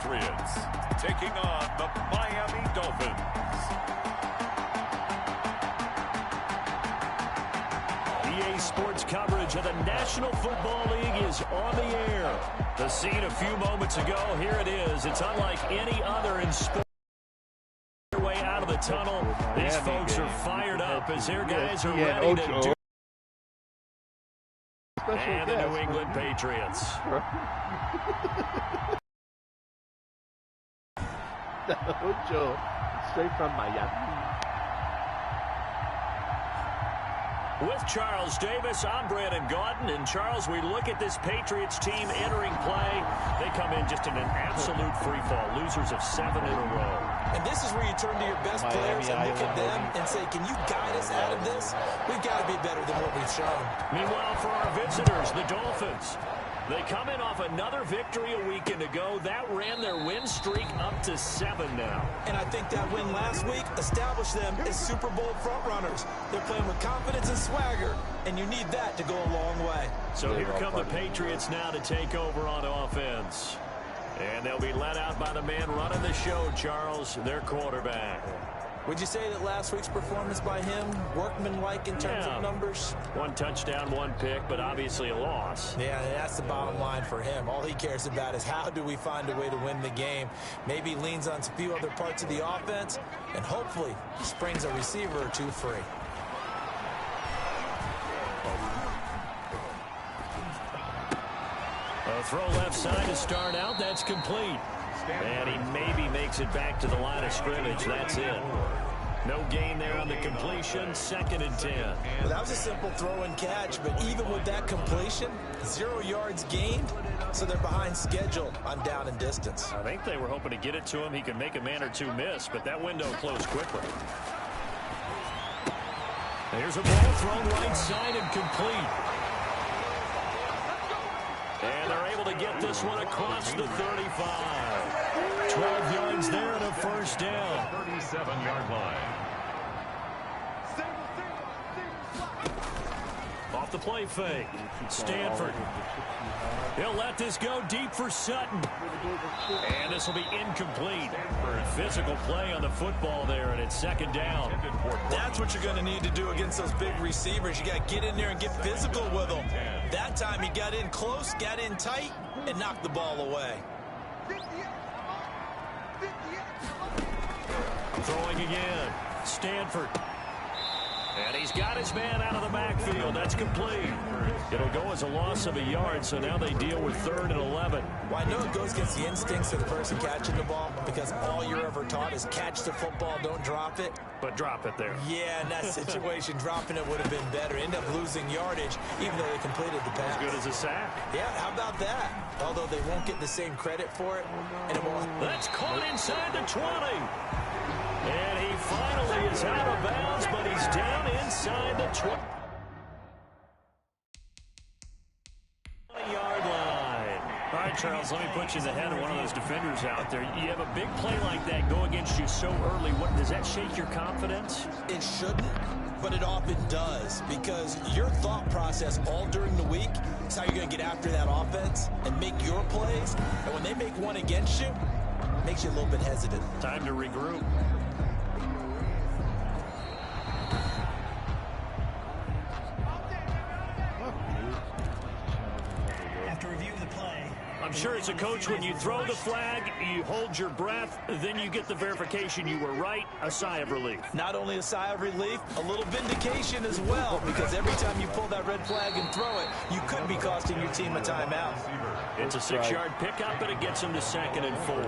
Patriots taking on the Miami Dolphins. EA Sports coverage of the National Football League is on the air. The scene a few moments ago, here it is. It's unlike any other in sport. Way out of the tunnel. These folks are fired up as their guys are ready to do. And the New England Patriots. Ocho, straight from Miami. With Charles Davis, I'm Brandon Gaudin. And Charles, we look at this Patriots team entering play. They come in just in an absolute free fall. Losers of 7 in a row. And this is where you turn to your best players and look at them and say, can you guide us out of this? We've got to be better than what we've shown. Meanwhile, for our visitors, the Dolphins. They come in off another victory a weekend ago. That ran their win streak up to 7 now. And I think that win last week established them as Super Bowl frontrunners. They're playing with confidence and swagger, and you need that to go a long way. So here come the Patriots now to take over on offense. And they'll be led out by the man running the show, Charles, their quarterback. Would you say that last week's performance by him, workmanlike in terms of numbers? 1 touchdown, 1 pick, but obviously a loss. Yeah, that's the bottom line for him. All he cares about is how do we find a way to win the game. Maybe leans on a few other parts of the offense, and hopefully springs a receiver or two free. A throw left side to start out. That's complete. And he maybe makes it back to the line of scrimmage. That's it. No gain there on the completion. 2nd and 10. Well, that was a simple throw and catch, but even with that completion, 0 yards gained, so they're behind schedule on down and distance. I think they were hoping to get it to him. He could make a man or two miss, but that window closed quickly. Here's a ball thrown right side and complete. And they're able to get this one across the 35. 12 yards there and a first down. 37-yard line. Off the play fake. Stanford. He'll let this go deep for Sutton. And this will be incomplete. Physical play on the football there, and it's 2nd down. That's what you're going to need to do against those big receivers. You got to get in there and get physical with them. That time he got in close, got in tight, and knocked the ball away. Throwing again. Stanford. And he's got his man out of the backfield. That's complete. It'll go as a loss of a yard, so now they deal with 3rd and 11. Well, I know it goes against the instincts of the person catching the ball because all you're ever taught is catch the football, don't drop it. But drop it there. Yeah, in that situation, dropping it would have been better. End up losing yardage, even though they completed the pass. As good as a sack. Yeah, how about that? Although they won't get the same credit for it. And it won't. That's caught inside the 20. And he finally is out of bounds, but he's down inside the 20-yard line. All right, Charles, let me put you in the head of one of those defenders out there. You have a big play like that go against you so early. What does that shake your confidence? It shouldn't, but it often does because your thought process all during the week is how you're going to get after that offense and make your plays. And when they make one against you, it makes you a little bit hesitant. Time to regroup. I'm sure as a coach, when you throw the flag, you hold your breath, then you get the verification you were right, a sigh of relief. Not only a sigh of relief, a little vindication as well, because every time you pull that red flag and throw it, you could be costing your team a timeout. It's a 6-yard pickup, and it gets them to 2nd and 4.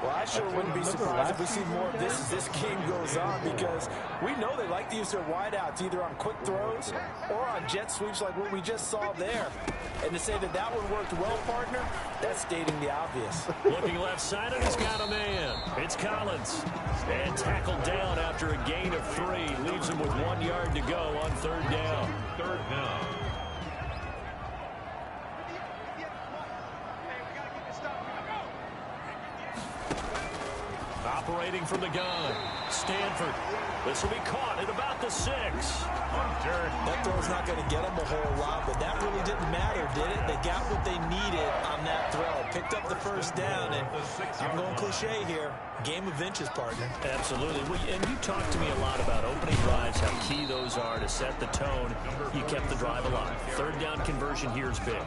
Well, I sure wouldn't be surprised if we see more of this as this game goes on because we know they like to use their wideouts either on quick throws or on jet sweeps like what we just saw there. And to say that that one worked well, partner, that's stating the obvious. Looking left side, and he's got a man. It's Collins. And tackled down after a gain of 3. Leaves him with 1 yard to go on 3rd down. 3rd down. operating from the gun. Stanford. This will be caught at about the 6. That throw's not going to get them a whole lot, but that really didn't matter, did it? They got what they needed on that throw. Picked up the first down, and I'm going cliche here. Game of inches, partner. Absolutely. And you talked to me a lot about opening drives, how key those are to set the tone. You kept the drive alive. Third down conversion here is big.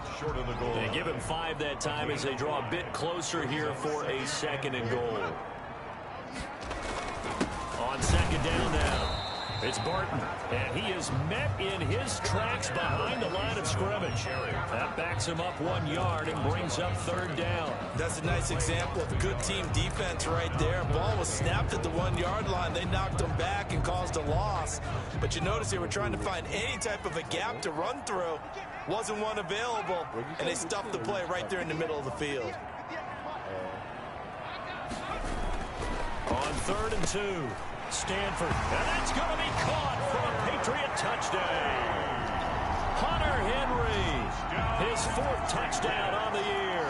They give him 5 that time as they draw a bit closer here for a 2nd and goal. On 2nd down now, it's Barton, and he is met in his tracks behind the line of scrimmage. That backs him up 1 yard and brings up 3rd down. That's a nice example of good team defense right there. Ball was snapped at the 1 yard line. They knocked him back and caused a loss. But you notice they were trying to find any type of a gap to run through. Wasn't one available, and they stuffed the play right there in the middle of the field. On 3rd and 2. Stanford, and that's going to be caught for a Patriot touchdown. Hunter Henry, his 4th touchdown on the year.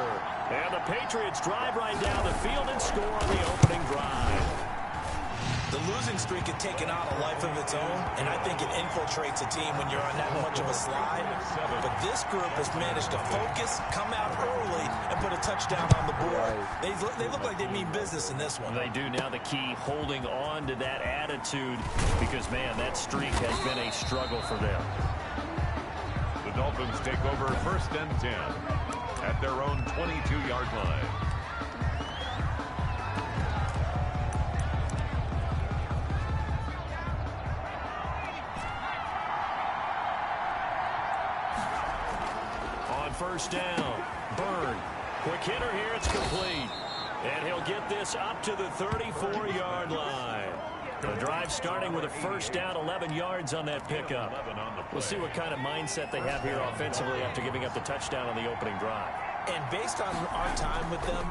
And the Patriots drive right down the field and score on the opening drive. The losing streak had taken on a life of its own, and I think it infiltrates a team when you're on that much of a slide. But this group has managed to focus, come out early, and put a touchdown on the board. They look like they mean business in this one. They do. Now the key, holding on to that attitude, because, man, that streak has been a struggle for them. The Dolphins take over 1st and 10 at their own 22-yard line. First down. Byrne. Quick hitter here. It's complete. And he'll get this up to the 34-yard line. The drive starting with a first down, 11 yards on that pickup. We'll see what kind of mindset they have here offensively after giving up the touchdown on the opening drive. And based on our time with them,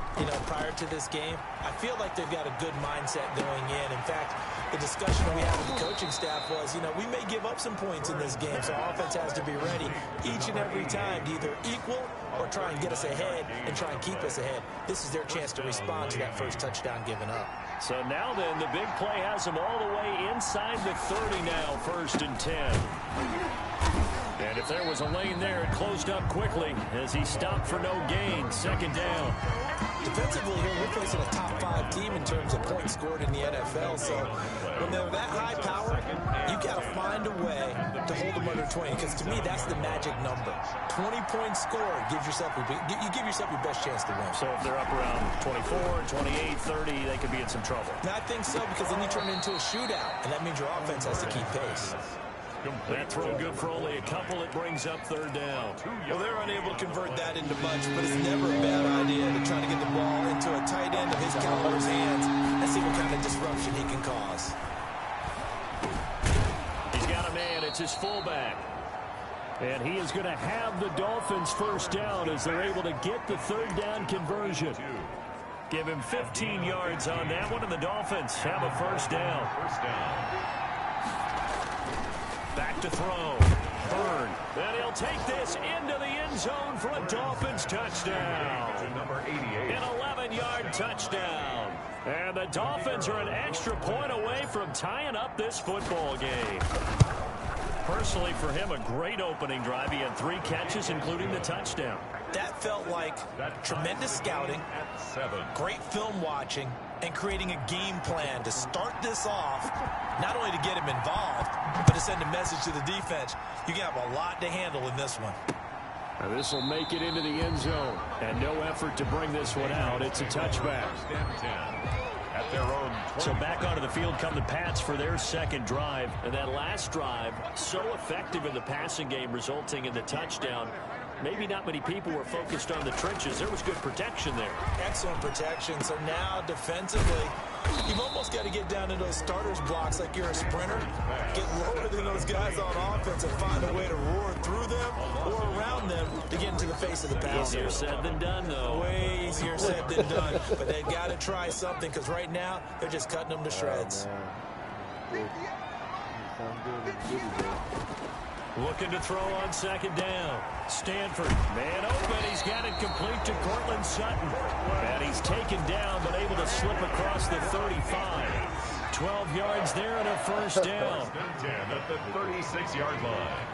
prior to this game, I feel like they've got a good mindset going in. In fact, the discussion we had with the coaching staff was, we may give up some points in this game, so our offense has to be ready each and every time to either equal or try and get us ahead and try and keep us ahead. This is their chance to respond to that first touchdown given up. So now then, the big play has him all the way inside the 30 now, 1st and 10. And if there was a lane there, it closed up quickly as he stopped for no gain. 2nd down. Defensively here, we're facing a top 5 team in terms of points scored in the NFL. So when they're that high power, you got to find a way to hold them under 20. Because to me, that's the magic number. 20 points scored gives yourself you give yourself your best chance to win. So if they're up around 24, 28, 30, they could be in some trouble. And I think so, because then you turn it into a shootout, and that means your offense has to keep pace. That throw good for only a couple. It brings up 3rd down. Well, they're unable to convert that into much, but it's never a bad idea to try to get the ball into a tight end of his caliber's hands and see what kind of disruption he can cause. He's got a man. It's his fullback. And he is going to have the Dolphins first down as they're able to get the 3rd down conversion. Give him 15 yards on that one, and the Dolphins have a first down. Back to throw. Byrne. And he'll take this into the end zone for a Dolphins touchdown. An 11-yard touchdown. And the Dolphins are an extra point away from tying up this football game. Personally, for him, a great opening drive. He had 3 catches, including the touchdown. That felt like tremendous scouting, great film watching, and creating a game plan to start this off, not only to get him involved, but to send a message to the defense. You can have a lot to handle in this one. Now this will make it into the end zone, and no effort to bring this one out. It's a touchback. At their own 20. So back onto the field come the Pats for their 2nd drive. And that last drive, so effective in the passing game, resulting in the touchdown. Maybe not many people were focused on the trenches. There was good protection there. Excellent protection. So now defensively, you've almost got to get down to those starters blocks like you're a sprinter. Get lower than those guys on offense and find a way to roar through them or around them to get into the face of the passer. Easier said than done, though. Way easier said than done. But they've got to try something, because right now they're just cutting them to shreds. Looking to throw on second down. Stanford, man open. He's got it complete to Cortland Sutton. And he's taken down, but able to slip across the 35. 12 yards there and a first down. First and 10 at the 36-yard line.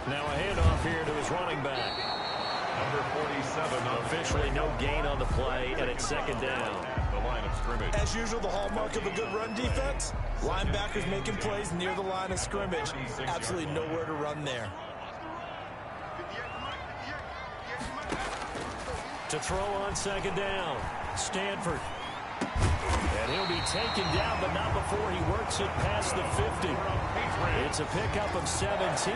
Now a handoff here to his running back. Number 47. Officially no gain on the play, and it's second down. The line of scrimmage. As usual, the hallmark of a good run defense, linebackers making plays near the line of scrimmage. Absolutely nowhere to run there. To throw on second down. Stanford. And he'll be taken down, but not before he works it past the 50. It's a pickup of 17.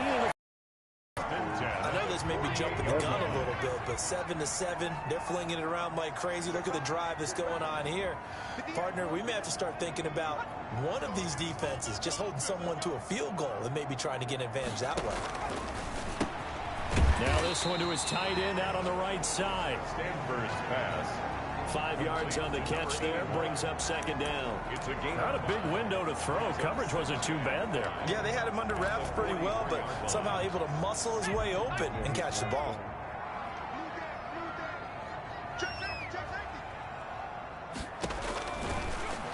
I know this may be jumping the gun a little bit, but 7-7, they're flinging it around like crazy. Look at the drive that's going on here. Partner, we may have to start thinking about one of these defenses just holding someone to a field goal and maybe trying to get an advantage that way. Now this one to his tight end out on the right side. Stanford's pass. 5 yards on the catch there, brings up second down. It's a gain. Not a big window to throw. Coverage wasn't too bad there. Yeah, they had him under wraps pretty well, but somehow able to muscle his way open and catch the ball.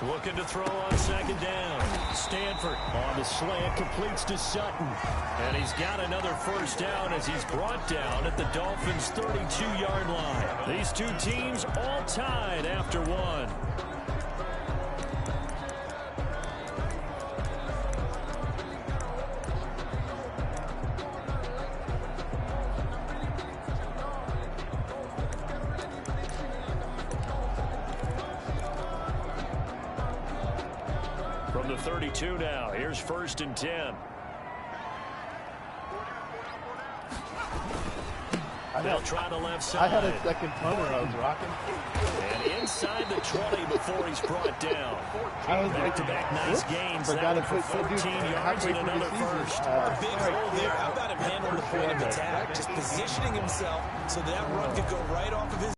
Looking to throw on second down. Stanford on the slant, completes to Sutton. And he's got another first down as he's brought down at the Dolphins' 32-yard line. These two teams all tied after one. From the 32 now, here's first and 10. They'll try the left side. I had a second punter I was rocking. And inside the 20 before he's brought down. Back-to-back nice gains. That one for 14 yards and another first. A big hole there. How about him handling the point of attack? Just positioning himself so that run could go right off of his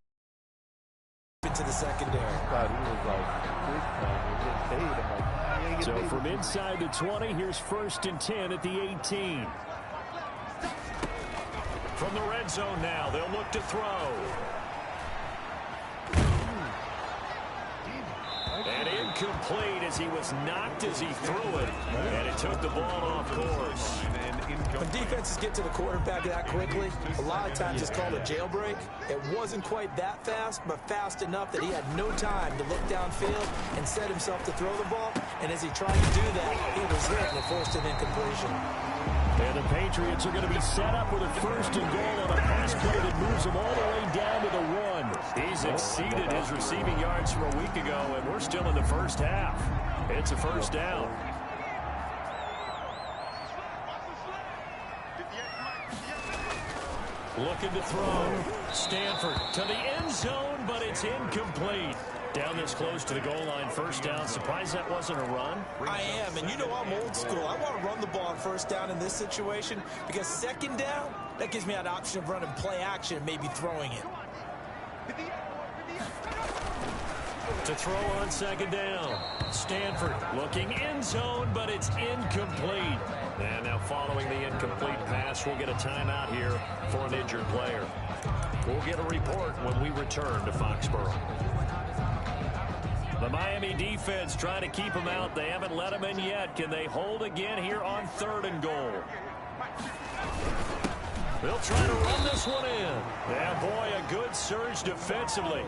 into the secondary. God, he was like, getting paid. I'm like, so from inside the 20, here's first and 10 at the 18. From the red zone now, they'll look to throw. And incomplete as he was knocked as he threw it. And it took the ball off course. When defenses get to the quarterback that quickly, a lot of times it's called a jailbreak. It wasn't quite that fast, but fast enough that he had no time to look downfield and set himself to throw the ball. And as he tried to do that, he was hit and it forced an incompletion. And the Patriots are going to be set up with a first and goal on a pass play that moves them all the way down to the 1. He's exceeded his receiving yards from a week ago, and we're still in the first half. It's a first down. Looking to throw. Stanford to the end zone, but it's incomplete. Down this close to the goal line, first down. Surprised that wasn't a run? I am, and you know I'm old school. I want to run the ball on first down in this situation because second down, that gives me an option of running play action and maybe throwing it. To throw on second down. Stanford looking end zone, but it's incomplete. And now following the incomplete pass, we'll get a timeout here for an injured player. We'll get a report when we return to Foxborough. The Miami defense trying to keep him out. They haven't let him in yet. Can they hold again here on third and goal? They'll try to run this one in. Yeah, boy, a good surge defensively.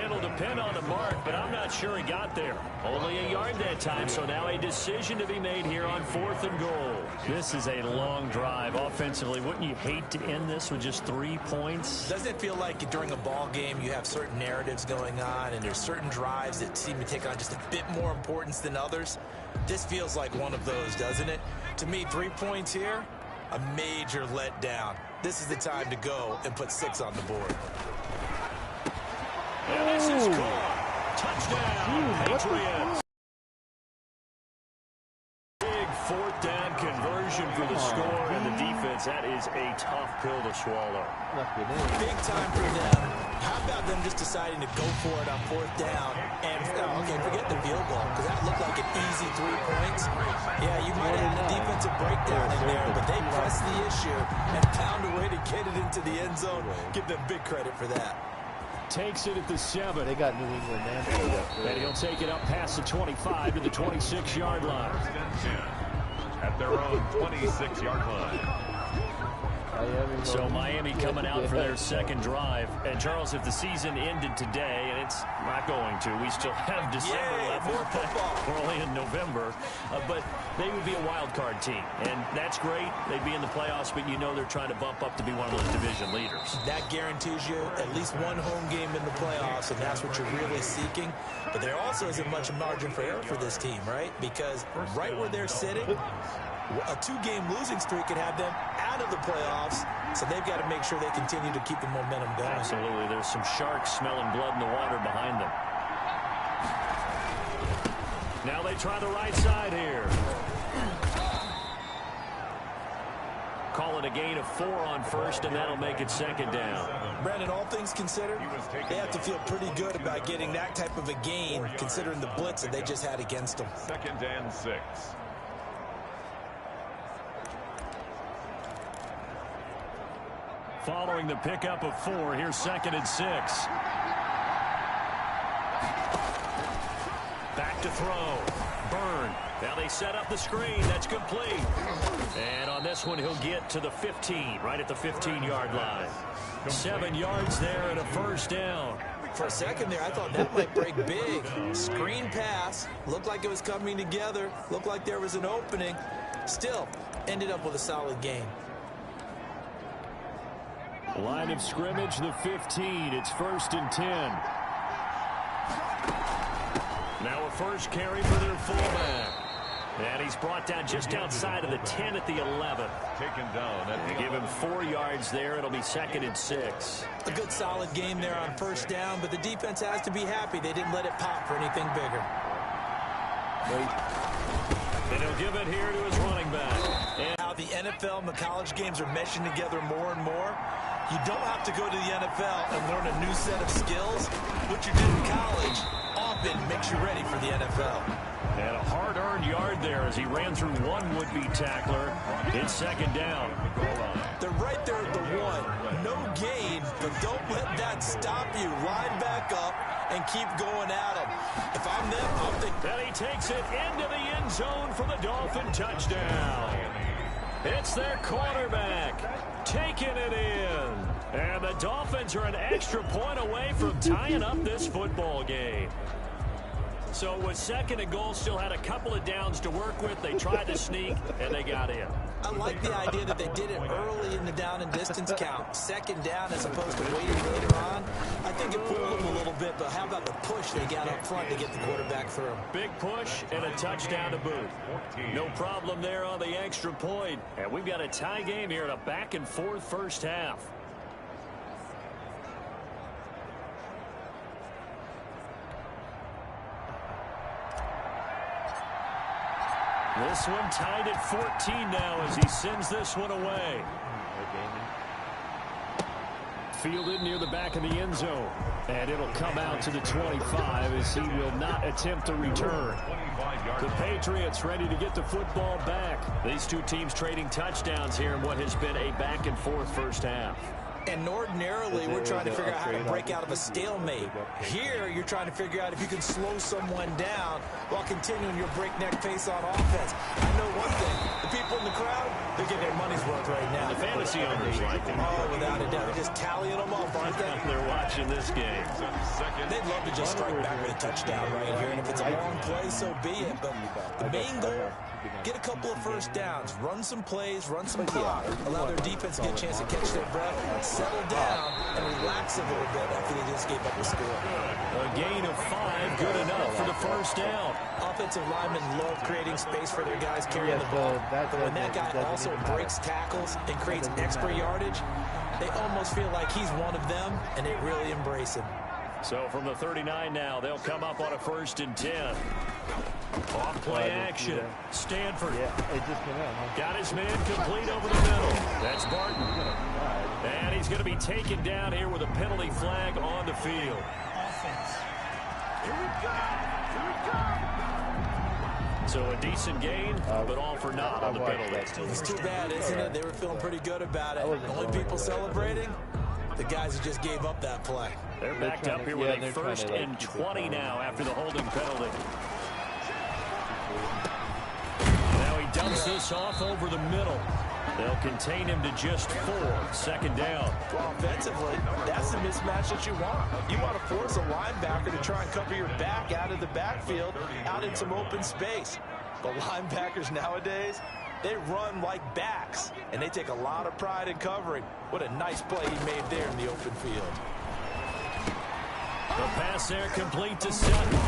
It'll depend on the mark, but I'm not sure he got there. Only a yard that time, so now a decision to be made here on fourth and goal. This is a long drive offensively. Wouldn't you hate to end this with just 3 points? Doesn't it feel like during a ball game you have certain narratives going on and there's certain drives that seem to take on just a bit more importance than others? This feels like one of those, doesn't it? To me, 3 points here, a major letdown. This is the time to go and put 6 on the board. And this is caught. Touchdown, Patriots. Big fourth down conversion for the score, and the defense, that is a tough pill to swallow. Big time for them. How about them just deciding to go for it on fourth down? And, okay, okay, forget the field goal, because that looked like an easy 3 points. Yeah, you might have had a defensive breakdown in there, but they pressed the issue and found a way to get it into the end zone. Give them big credit for that. Takes it at the 7. They got New England man. And he'll take it up past the 25 to the 26-yard line. First and 10 at their own 26-yard line. So Miami coming out for their second drive. And Charles, if the season ended today, and it's not going to, we still have December left. More football. We're only in November. But they would be a wild card team. And that's great. They'd be in the playoffs, but you know they're trying to bump up to be one of those division leaders. That guarantees you at least one home game in the playoffs, and that's what you're really seeking. But there also isn't much margin for error for this team, right? Because right where they're sitting, a 2-game losing streak could have them out of the playoffs, so they've got to make sure they continue to keep the momentum going. Absolutely. There's some sharks smelling blood in the water behind them. Now they try the right side here. Call it a gain of 4 on first, and that'll make it second down. Brandon, all things considered, they have to feel pretty good about getting that type of a gain, considering the blitz that they just had against them. 2nd and 6. Following the pickup of 4, here's 2nd and 6. Back to throw. Burn. Now they set up the screen. That's complete. And on this one, he'll get to the 15, right at the 15-yard line. 7 yards there and a first down. For a second there, I thought that might break big. Screen pass. Looked like it was coming together. Looked like there was an opening. Still, ended up with a solid gain. Line of scrimmage, the 15. It's 1st and 10. Now a first carry for their fullback. And he's brought down just outside of the 10 at the 11. Taken down. They give him 4 yards there. It'll be 2nd and 6. A good solid game there on first down, but the defense has to be happy they didn't let it pop for anything bigger. And he'll give it here to his running back. And how the NFL and the college games are meshing together more and more. You don't have to go to the NFL and learn a new set of skills. What you did in college often makes you ready for the NFL. And a hard-earned yard there as he ran through one would-be tackler. It's 2nd down. They're right there at the 1. No gain, but don't let that stop you. Line back up and keep going at them. If I'm them, I'm thinking. Then he takes it into the end zone for the Dolphin touchdown. It's their quarterback taking it in. And the Dolphins are an extra point away from tying up this football game. So it was 2nd and goal, still had a couple of downs to work with. They tried to sneak, and they got in. I like the idea that they did it early in the down and distance count. 2nd down as opposed to waiting later on. I think it fooled them a little bit, but how about the push they got up front to get the quarterback through? Big push and a touchdown to boot. No problem there on the extra point. And we've got a tie game here in a back-and-forth first half. This one tied at 14 now as he sends this one away. Fielded near the back of the end zone. And it'll come out to the 25 as he will not attempt to return. The Patriots ready to get the football back. These two teams trading touchdowns here in what has been a back-and-forth first half. And ordinarily, we're trying to figure out how to break out of a stalemate. Here, you're trying to figure out if you can slow someone down while continuing your breakneck pace on offense. I know one thing. The people in the crowd, they're getting their money's worth right now. The fantasy owners like them. Oh, without a doubt. They're just tallying them up, aren't they? They're watching this game. They'd love to just strike back with a touchdown right here. And if it's a long play, so be it. But the main goal, get a couple of first downs. Run some plays, run some clock. Allow their defense to get a chance to catch their breath, settle down, and relax a little bit after they just gave up the score. A gain of 5, good enough for the first down. Offensive linemen love creating space for their guys carrying the ball. But when that guy also breaks tackles and creates extra yardage, they almost feel like he's one of them, and they really embrace him. So from the 39 now, they'll come up on a 1st and 10. Off play action. Stanford. Got his man complete over the middle. That's Barton. And he's going to be taken down here with a penalty flag on the field. Here we go. So a decent gain, but all for naught on the penalty. It's too bad, isn't it? They were feeling pretty good about it. The only people celebrating, the guys who just gave up that play. They're backed up here with a 1st and 20 now after the holding penalty. Now he dumps this off over the middle. They'll contain him to just 4. 2nd down. Well, offensively, that's the mismatch that you want. You want to force a linebacker to try and cover your back out of the backfield, out in some open space. But linebackers nowadays, they run like backs, and they take a lot of pride in covering. What a nice play he made there in the open field. The pass there complete to Sutton.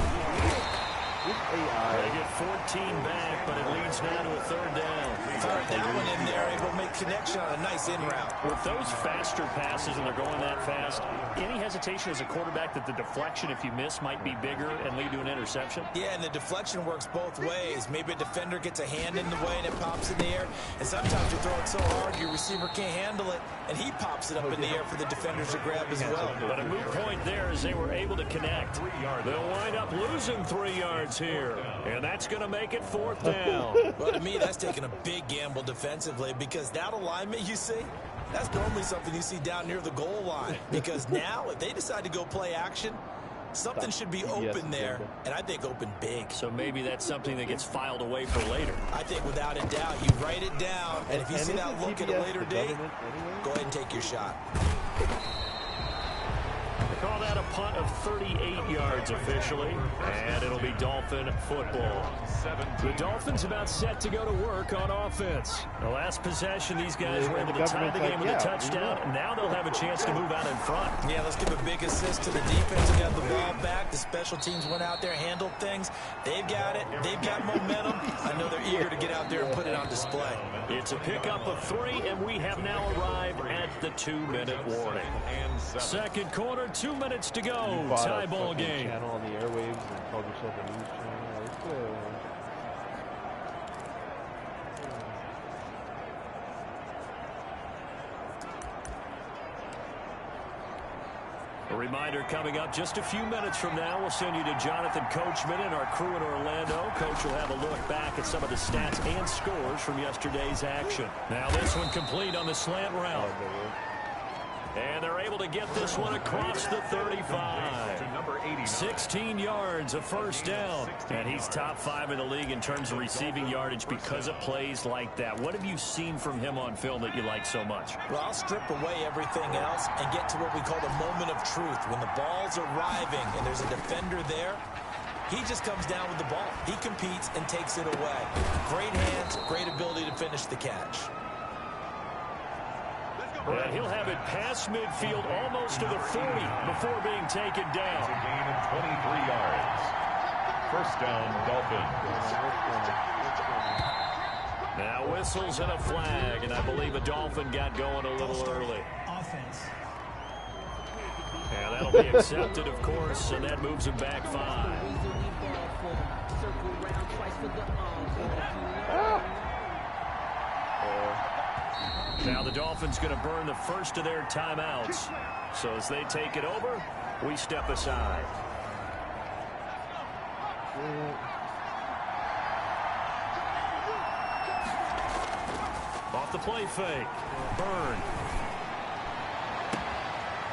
They get 14 back, but it leads now to a 3rd down. Third down one in there, able to make connection on a nice in route. With those faster passes and they're going that fast, any hesitation as a quarterback that the deflection, if you miss, might be bigger and lead to an interception? Yeah, and the deflection works both ways. Maybe a defender gets a hand in the way and it pops in the air, and sometimes you throw it so hard your receiver can't handle it, and he pops it up in the air for the defenders to grab as well. But a moot point there is they were able to connect. They'll wind up losing 3 yards here, and that's going to make it 4th down. Well, to me, that's taking a big gamble defensively, because that alignment you see, that's normally something you see down near the goal line. Because now, if they decide to go play action, something should be open there, and I think open big. So maybe that's something that gets filed away for later. I think without a doubt, you write it down, and if you see that look at a later date, go ahead and take your shot. Call that a punt of 38 yards officially, and it'll be Dolphin football. The Dolphins about set to go to work on offense. The last possession, these guys were able to tie the game with a touchdown, and now they'll have a chance to move out in front. Yeah, let's give a big assist to the defense who got the ball back. The special teams went out there, handled things. They've got it. They've got momentum. I know they're eager to get out there and put it on display. It's a pickup of 3, and we have now arrived at the 2-minute warning. 2nd quarter, 2 minutes to go. Tie ball game. Channel on the airwaves and called yourself a news channel. It's good. A reminder coming up just a few minutes from now. We'll send you to Jonathan Coachman and our crew in Orlando. Coach will have a look back at some of the stats and scores from yesterday's action. Now this one complete on the slant route. And they're able to get this one across the 35. 16 yards, a 1st down. And he's top 5 in the league in terms of receiving yardage because of plays like that. What have you seen from him on film that you like so much? Well, I'll strip away everything else and get to what we call the moment of truth. When the ball's arriving and there's a defender there, he just comes down with the ball. He competes and takes it away. Great hands, great ability to finish the catch. And he'll have it past midfield almost to the 40 before being taken down. It's a gain of 23 yards. 1st down, Dolphins. Now whistles and a flag, and I believe a Dolphin got going a little early. Offense. And that'll be accepted, of course, and that moves him back 5. Now the Dolphins going to burn the first of their timeouts. So as they take it over, we step aside. Off the play fake. Burn.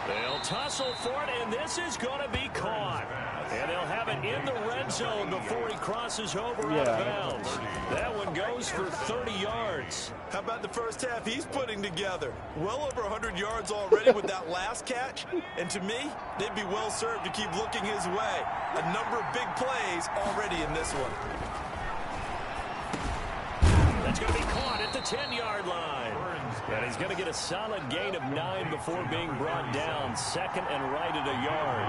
They'll tussle for it, and this is going to be caught. And they'll have it in the red zone before he crosses over out of bounds. That one goes for 30 yards. How about the first half he's putting together? Well over 100 yards already with that last catch. And to me, they'd be well served to keep looking his way. A number of big plays already in this one. That's going to be caught at the 10-yard line. And he's going to get a solid gain of 9 before being brought down. 2nd and right at a yard.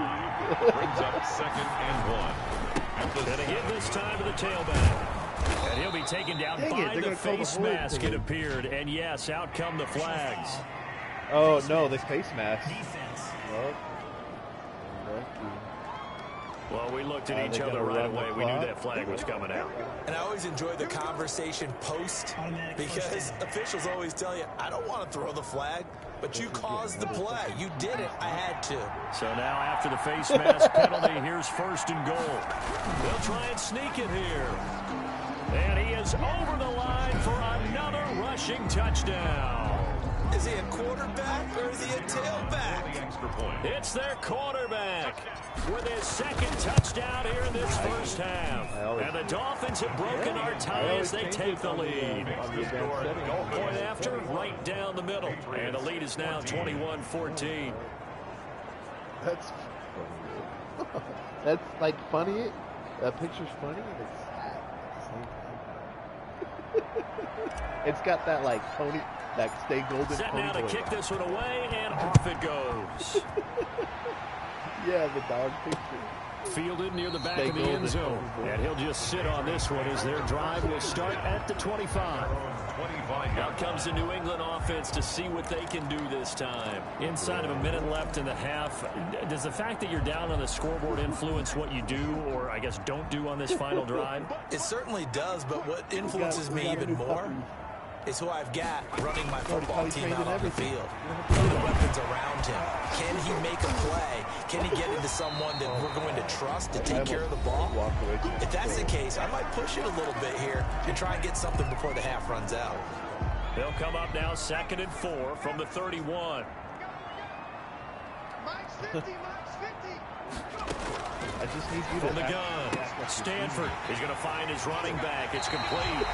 Brings up 2nd and 1. And again this time to the tailback. And he'll be taken down by the face mask, it appeared. And yes, out come the flags. Oh, no, the face mask. Defense. Well, we looked at each other right away. We knew that flag was coming out. And I always enjoy the conversation post, because officials always tell you, I don't want to throw the flag, but you caused the play. You did it. I had to. So now after the face mask penalty, here's 1st and goal. They'll try and sneak it here. And he is over the line for another rushing touchdown. Is he a quarterback or is he a tailback? It's their quarterback with his second touchdown here in this first half. And the Dolphins have broken our tie as they take the lead. Point after, right down the middle. And the lead is now 21-14. That's funny. That's like funny. That picture's funny and it's sad at the same time. It's got that like pony, that stay golden. Set now to kick this one away, and off it goes. Yeah, the dog picture. Fielded near the back of the end zone. And he'll just sit on this one as their drive will start at the 25. Out comes the New England offense to see what they can do this time. Inside of a minute left in the half, does the fact that you're down on the scoreboard influence what you do, or I guess don't do on this final drive? It certainly does, but what influences me even more is who I've got running my football team out on the field. What are the weapons around him? Can he make a play? Can he get into someone that we're going to trust to take care of the ball? If that's the case, I might push it a little bit here and try and get something before the half runs out. They'll come up now 2nd and 4 from the 31. I just need you from to the gun. Stanford is going to find his running back. It's complete.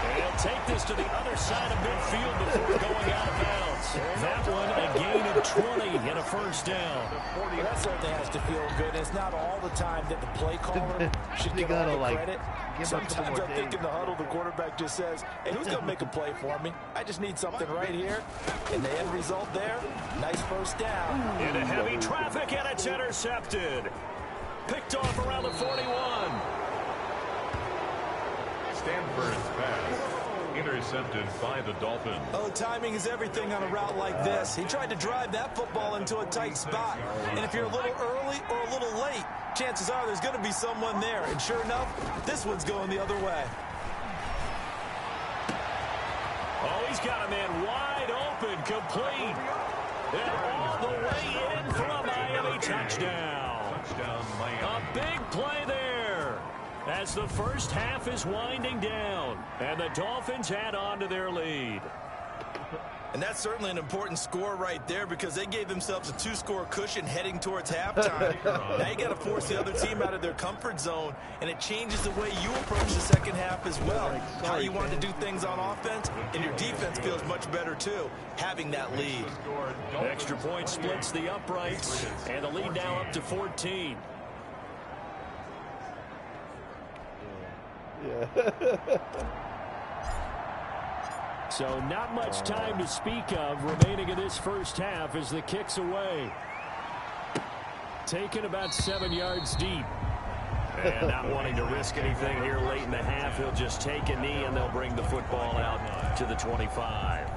And he'll take this to the other side of midfield before going out of bounds. That one a gain of 20 and a first down. Well, that certainly has to feel good. It's not all the time that the play caller should get all the credit. Sometimes I think in the huddle, the quarterback just says, hey, who's going to make a play for me? I just need something right here. And the end result there, nice first down. Into heavy traffic, and it's intercepted. Picked off around the 41. Stanford's pass intercepted by the Dolphins. Oh, timing is everything on a route like this. He tried to drive that football into a tight spot. And if you're a little early or a little late, chances are there's going to be someone there. And sure enough, this one's going the other way. Oh, he's got a man wide open, complete. And all the way in for a Miami touchdown. A big play there as the first half is winding down. And the Dolphins add on to their lead. And that's certainly an important score right there because they gave themselves a 2-score cushion heading towards halftime. Now you got to force the other team out of their comfort zone, and it changes the way you approach the second half as well. How you want to do things on offense, and your defense feels much better too, having that lead. Extra point splits the uprights, and the lead now up to 14. Yeah. So not much time to speak of remaining in this first half as the kick's away. Taken about 7 yards deep. And not wanting to risk anything here late in the half, he'll just take a knee and they'll bring the football out to the 25.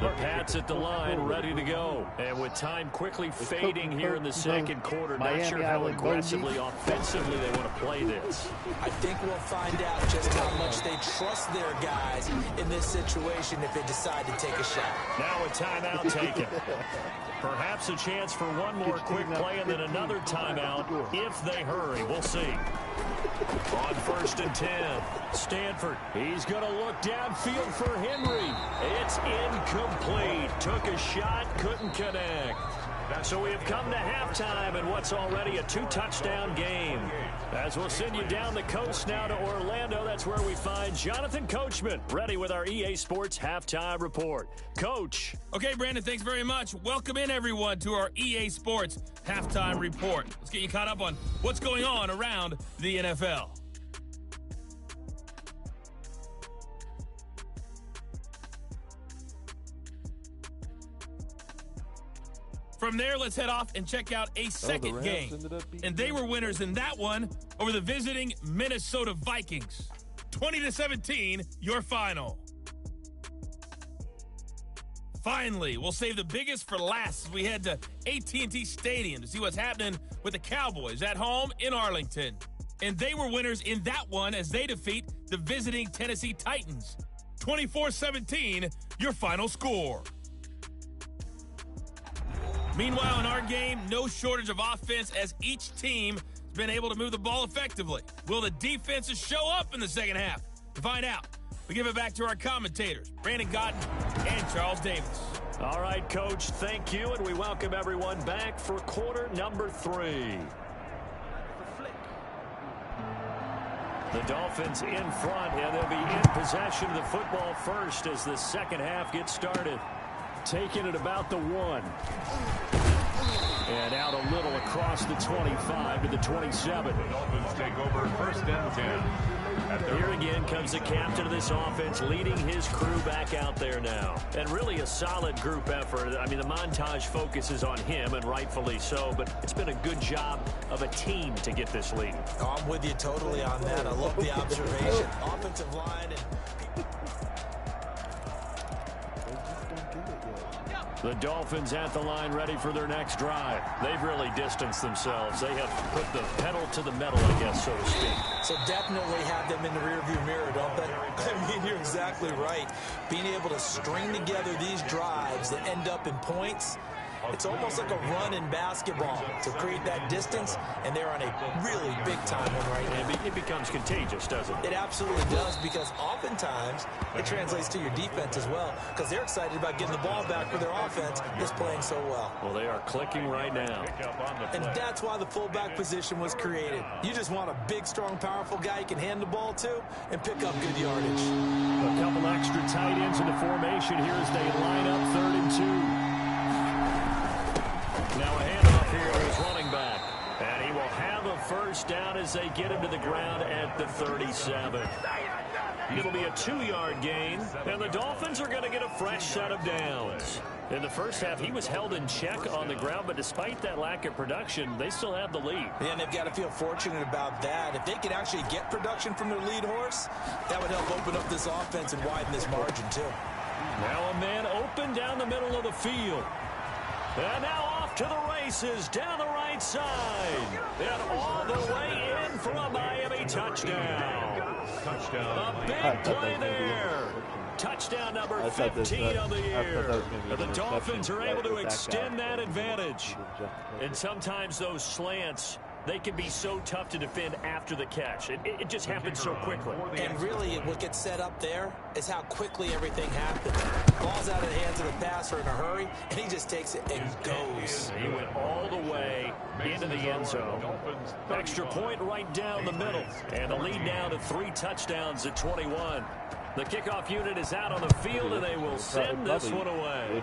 The Pats at the line ready to go. And with time quickly fading here in the second quarter, not sure how aggressively, offensively they want to play this. I think we'll find out just how much they trust their guys in this situation if they decide to take a shot. Now a timeout taken. Perhaps a chance for one more quick play and then another timeout if they hurry. We'll see. On 1st and 10, Stanford. He's going to look downfield for Henry. It's incomplete. Took a shot, couldn't connect. So we have come to halftime in what's already a 2-touchdown game. As we'll send you down the coast now to Orlando, that's where we find Jonathan Coachman, ready with our EA Sports Halftime Report. Coach. Okay, Brandon, thanks very much. Welcome in, everyone, to our EA Sports Halftime Report. Let's get you caught up on what's going on around the NFL. From there, let's head off and check out a second game. And they were winners in that one over the visiting Minnesota Vikings. 20-17, your final. Finally, we'll save the biggest for last as we head to AT&T Stadium to see what's happening with the Cowboys at home in Arlington. And they were winners in that one as they defeat the visiting Tennessee Titans. 24-17, your final score. Meanwhile, in our game, no shortage of offense as each team has been able to move the ball effectively. Will the defenses show up in the second half? To find out, we give it back to our commentators, Brandon Gotten and Charles Davis. All right, Coach, thank you, and we welcome everyone back for quarter number 3. The Dolphins in front, and they'll be in possession of the football first as the second half gets started. Taking it about the 1. And out a little across the 25 to the 27. The Dolphins take over first and 10. Here again comes the captain of this offense leading his crew back out there now. And really a solid group effort. I mean, the montage focuses on him, and rightfully so, but it's been a good job of a team to get this lead. Oh, I'm with you totally on that. I love the observation. Offensive line and... The Dolphins at the line ready for their next drive. They've really distanced themselves. They have put the pedal to the metal, I guess, so to speak. So definitely have them in the rearview mirror, don't they? I mean, you're exactly right. Being able to string together these drives that end up in points, it's almost like a run in basketball to create that distance, and they're on a really big-time one right now. It becomes contagious, doesn't it? It absolutely does, because oftentimes it translates to your defense as well, because they're excited about getting the ball back for their offense that's playing so well. Well, they are clicking right now. And that's why the fullback position was created. You just want a big, strong, powerful guy you can hand the ball to and pick up good yardage. A couple extra tight ends in the formation here as they line up 3rd and 2. Now a handoff here to his running back. And he will have a first down as they get him to the ground at the 37. It'll be a 2-yard gain, and the Dolphins are going to get a fresh set of downs. In the first half, he was held in check on the ground, but despite that lack of production, they still have the lead. Yeah, and they've got to feel fortunate about that. If they could actually get production from their lead horse, that would help open up this offense and widen this margin, too. Now a man open down the middle of the field. And now off to the races down the right side. And all the way in for a Miami touchdown. A big play there. Touchdown number 15 on the year. The Dolphins are able to extend that advantage. And sometimes those slants, they can be so tough to defend after the catch. It just happens so quickly. And really, what gets set up there is how quickly everything happens. Ball's out of the hands of the passer in a hurry, and he just takes it and goes. He went all the way into the end zone. Extra point right down the middle. And the lead now to 3 touchdowns at 21. The kickoff unit is out on the field, and they will send this one away.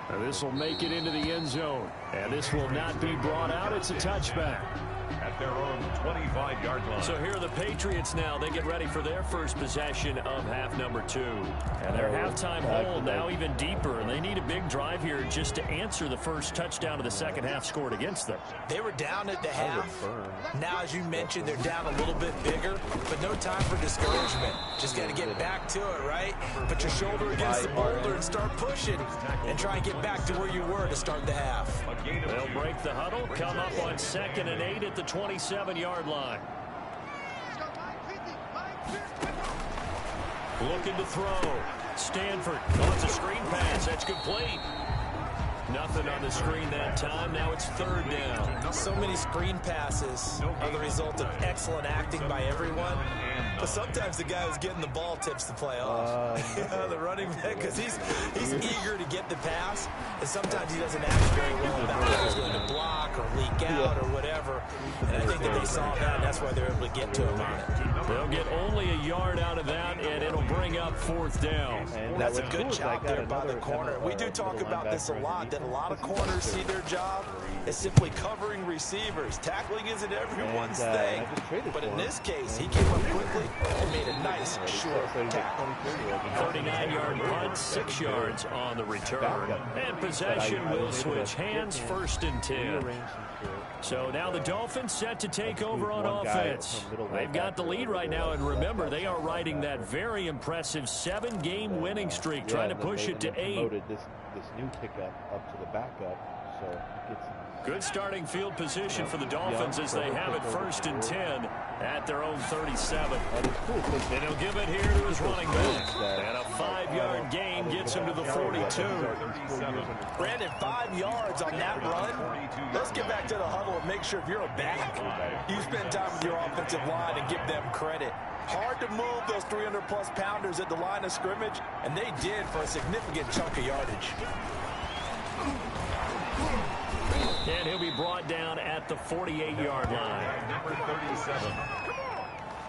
And this will make it into the end zone. And this will not be brought out. It's a touchback. At their own 25-yard line. So here are the Patriots now. They get ready for their first possession of half number 2. And their halftime hole now even deeper. And they need a big drive here just to answer the first touchdown of the second half scored against them. They were down at the half. Now, as you mentioned, they're down a little bit bigger, but no time for discouragement. Just got to get back to it, right? Put your shoulder against the boulder and start pushing and try and get back to where you were to start the half. They'll break the huddle, come up on 2nd and 8 at the 27-yard line. Looking to throw. Stanford. Oh, it's a screen pass. That's complete. Nothing on the screen that time. Now it's 3rd down. So many screen passes are the result of excellent acting by everyone. But sometimes the guy who's getting the ball tips the play off. The running back, because he's eager to get the pass, and sometimes he doesn't act very well about whether he's going to block or leak out or whatever. And I think that they saw that, and that's why they're able to get to him on it. They'll get only a yard out of that, and it'll bring up 4th down. Well, that's a good job there by the corner. We do talk about this a lot, that a lot of corners see their job as simply covering receivers. Tackling isn't everyone's thing. But in this case, he came up quickly and made a nice short tackle. 39-yard punt, 6 yards on the return. And possession will switch hands, 1st and 10. So now the Dolphins set to take over on offense. They've got the lead right now, and remember, they are riding that very impressive 7-game winning streak, trying to push it to 8. This new pickup up to the backup, so he gets Good starting field position for the Dolphins as they have it 1st and 10 at their own 37. And he'll give it here to his running back. And a 5-yard gain gets him to the 42. Brandon, 5 yards on that run. Let's get back to the huddle and make sure if you're a back, you spend time with your offensive line and give them credit. Hard to move those 300-plus pounders at the line of scrimmage, and they did for a significant chunk of yardage. And he'll be brought down at the 48-yard line. Number 37.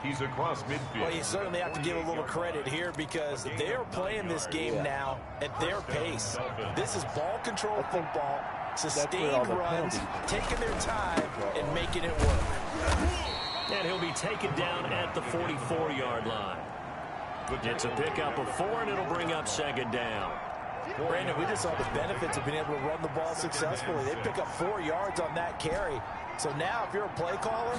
He's across midfield. Well, you certainly have to give a little credit here because they're playing this game now at their pace. This is ball control football, sustained runs, taking their time and making it work. And he'll be taken down at the 44-yard line. It's a pickup of 4, and it'll bring up 2nd down. Brandon, we just saw the benefits of being able to run the ball successfully. They pick up 4 yards on that carry. So now if you're a play caller,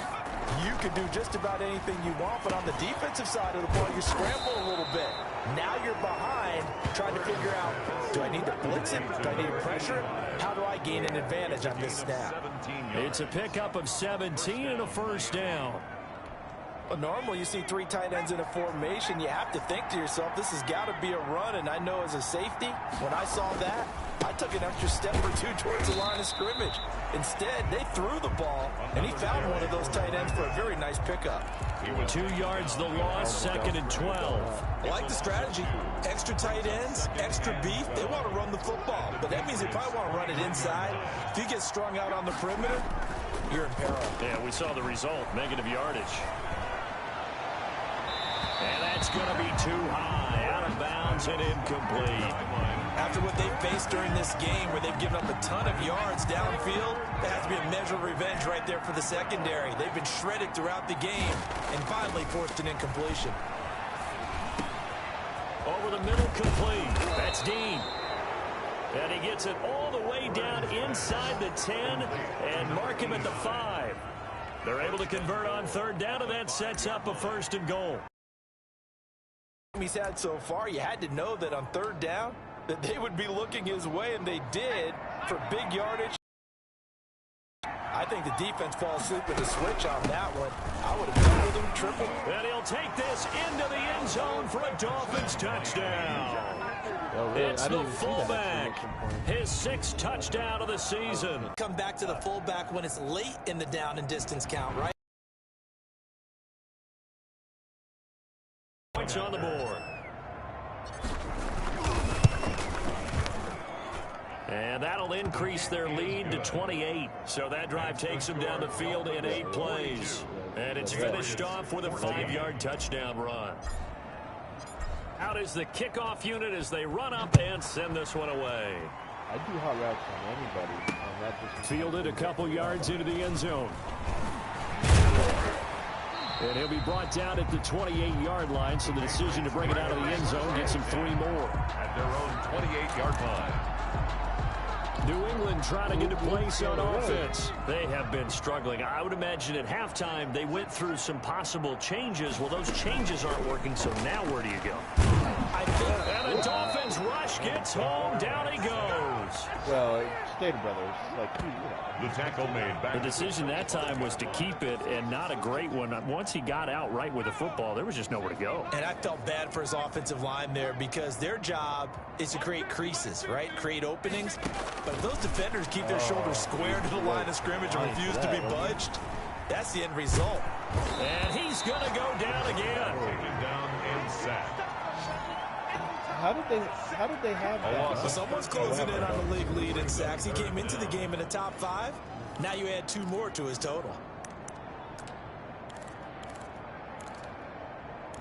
you can do just about anything you want. But on the defensive side of the ball, you scramble a little bit. Now you're behind trying to figure out, do I need to blitz it? Do I need to pressure it? How do I gain an advantage on this snap? It's a pickup of 17 and a 1st down. Well, normally you see 3 tight ends in a formation. You have to think to yourself, this has got to be a run. And I know as a safety, when I saw that, I took an extra step or 2 towards the line of scrimmage. Instead, they threw the ball, and he found one of those tight ends for a very nice pickup. 2 yards the loss, 2nd and 12. I like the strategy. Extra tight ends, extra beef. They want to run the football, but that means they probably want to run it inside. If you get strung out on the perimeter, you're in peril. Yeah, we saw the result, negative yardage. And that's going to be too high, out of bounds and incomplete. After what they've faced during this game where they've given up a ton of yards downfield, there has to be a measure of revenge right there for the secondary. They've been shredded throughout the game and finally forced an incompletion. Over the middle, complete. That's Dean. And he gets it all the way down inside the 10 and mark him at the 5. They're able to convert on 3rd down, and that sets up a 1st and goal. He's had so far, you had to know that on 3rd down that they would be looking his way, and they did for big yardage. I think the defense falls asleep with a switch on that one. I would have doubled him, tripled. And he'll take this into the end zone for a Dolphins touchdown. It's the fullback, his 6th touchdown of the season. Come back to the fullback when it's late in the down and distance count, right? Points on the board. And that'll increase their lead to 28. So that drive takes them down the field in 8 plays. And it's finished off with a 5-yard touchdown run. Out is the kickoff unit as they run up and send this one away. I do hot routes on anybody. On that Fielded a couple yards into the end zone. And he'll be brought down at the 28-yard line, so the decision to bring it out of the end zone gets him 3 more. At their own 28-yard line. New England trying to get a place on offense. They have been struggling. I would imagine at halftime they went through some possible changes. Well, those changes aren't working, so now where do you go? And the Dolphins rush gets home. Down he goes. Well, Stater Brothers, like, The tackle made back. The decision that time was to keep it, and not a great one. Once he got out right with the football, there was just nowhere to go. And I felt bad for his offensive line there because their job is to create creases, right? Create openings. But if those defenders keep their shoulders square to the line of scrimmage and refuse to be budged, that's the end result. And he's going to go down again. Taken down and sacked. How did they have that? Well, someone's closing in on the league lead in sacks. He came into the game in the top 5. Now you add 2 more to his total.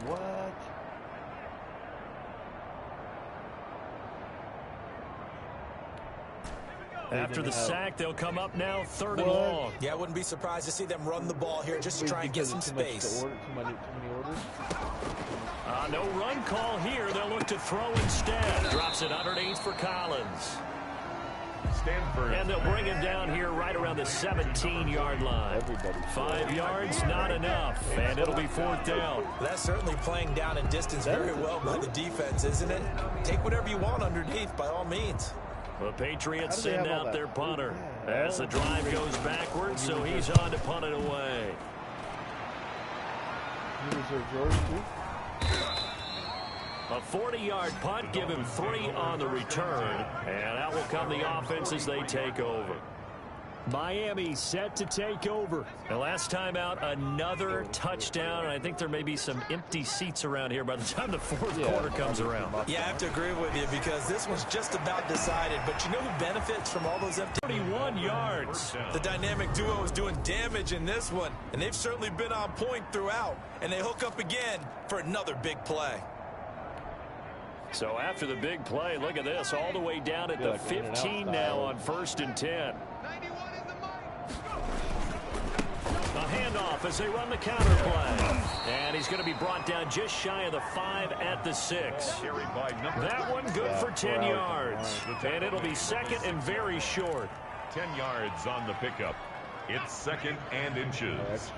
What? After the sack, they'll come up now 3rd and long. Yeah, I wouldn't be surprised to see them run the ball here just to try and get some space. Too many orders? No run call here. They'll look to throw instead. Drops it underneath for Collins. Stanford. And they'll bring him down here right around the 17-yard line. 5 yards, not enough. And it'll be 4th down. That's certainly playing down in distance very well by the defense, isn't it? Take whatever you want underneath, by all means. The Patriots How do they send have all out that their food? punter Yeah. as the drive goes backwards, so he's on to punt it away. You reserve yours too? A 40-yard punt, give him 3 on the return, and out will come the offense as they take over. Miami set to take over. The last time out, another touchdown, and I think there may be some empty seats around here by the time the fourth quarter comes around. Yeah, I have to agree with you because this one's just about decided. But you know who benefits from all those empty? 31 yards. The dynamic duo is doing damage in this one, and they've certainly been on point throughout. And they hook up again for another big play. So after the big play, look at this, all the way down at the 15 now on 1st and 10. A handoff as they run the counter play. And he's going to be brought down just shy of the 5 at the 6. That one good for 10 yards. And it'll be second and very short. 10 yards on the pickup. It's 2nd and inches.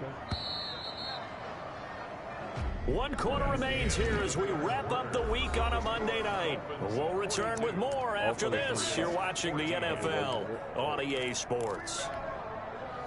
1 quarter remains here as we wrap up the week on a Monday night. We'll return with more after this. You're watching the NFL on EA Sports.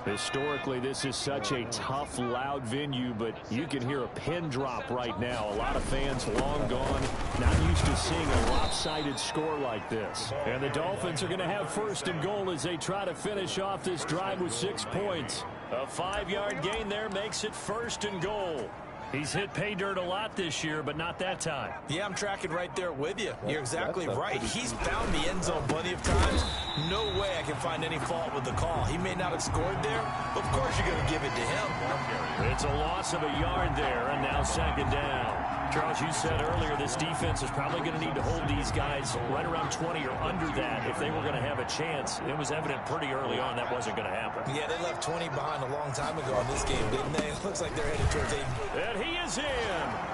Historically, this is such a tough, loud venue, but you can hear a pin drop right now. A lot of fans long gone, not used to seeing a lopsided score like this. And the Dolphins are going to have 1st and goal as they try to finish off this drive with 6 points. A 5-yard gain there makes it 1st and goal. He's hit pay dirt a lot this year, but not that time. Yeah, I'm tracking right there with you. You're exactly right. He's found the end zone plenty of times. No way I can find any fault with the call. He may not have scored there, but of course you're going to give it to him. It's a loss of a yard there, and now 2nd down. Charles, you said earlier this defense is probably going to need to hold these guys right around 20 or under that if they were going to have a chance. It was evident pretty early on that wasn't going to happen. Yeah, they left 20 behind a long time ago in this game, didn't they? It looks like they're headed towards 80. And he is in.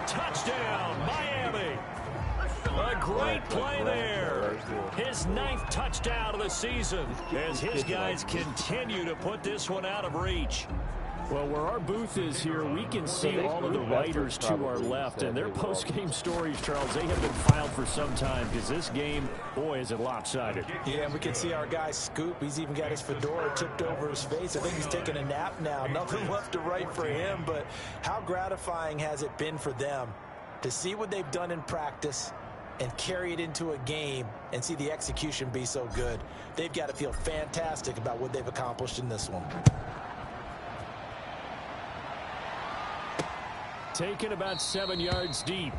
Touchdown, Miami. A great play there. His 9th touchdown of the season as his guys continue to put this one out of reach. Well, where our booth is here, we can see all of the writers to our left, and their post-game stories, Charles, they have been filed for some time because this game, boy, is it lopsided. Yeah, and we can see our guy Scoop. He's even got his fedora tipped over his face. I think he's taking a nap now. Nothing left to write for him, but how gratifying has it been for them to see what they've done in practice and carry it into a game and see the execution be so good. They've got to feel fantastic about what they've accomplished in this one. Taken about 7 yards deep.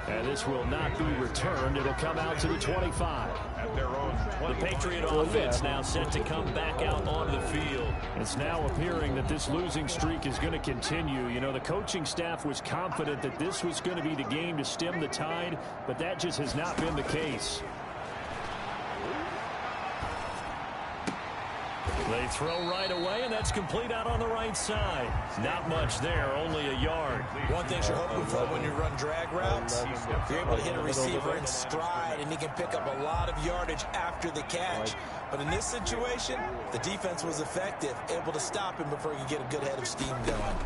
And this will not be returned. It'll come out to the 25. At their own 20. The Patriot offense now set to come back out onto the field. It's now appearing that this losing streak is going to continue. You know, the coaching staff was confident that this was going to be the game to stem the tide, but that just has not been the case. They throw right away, and that's complete out on the right side. Not much there, only a yard. One thing you're hoping for when you run drag routes, you're able to hit a receiver in stride, and he can pick up a lot of yardage after the catch. But in this situation, the defense was effective, able to stop him before he could get a good head of steam going.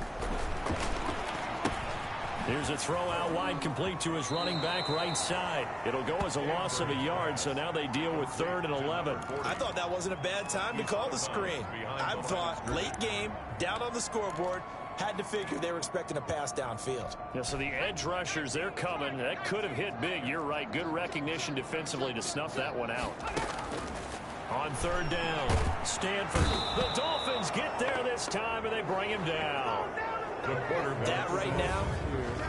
Here's a throw out wide, complete to his running back right side. It'll go as a loss of a yard, so now they deal with 3rd and 11. I thought that wasn't a bad time to call the screen. I thought late game, down on the scoreboard, had to figure they were expecting a pass downfield. Yeah, so the edge rushers, they're coming. That could have hit big. You're right. Good recognition defensively to snuff that one out. On 3rd down, Stanford. The Dolphins get there this time, and they bring him down. That right now,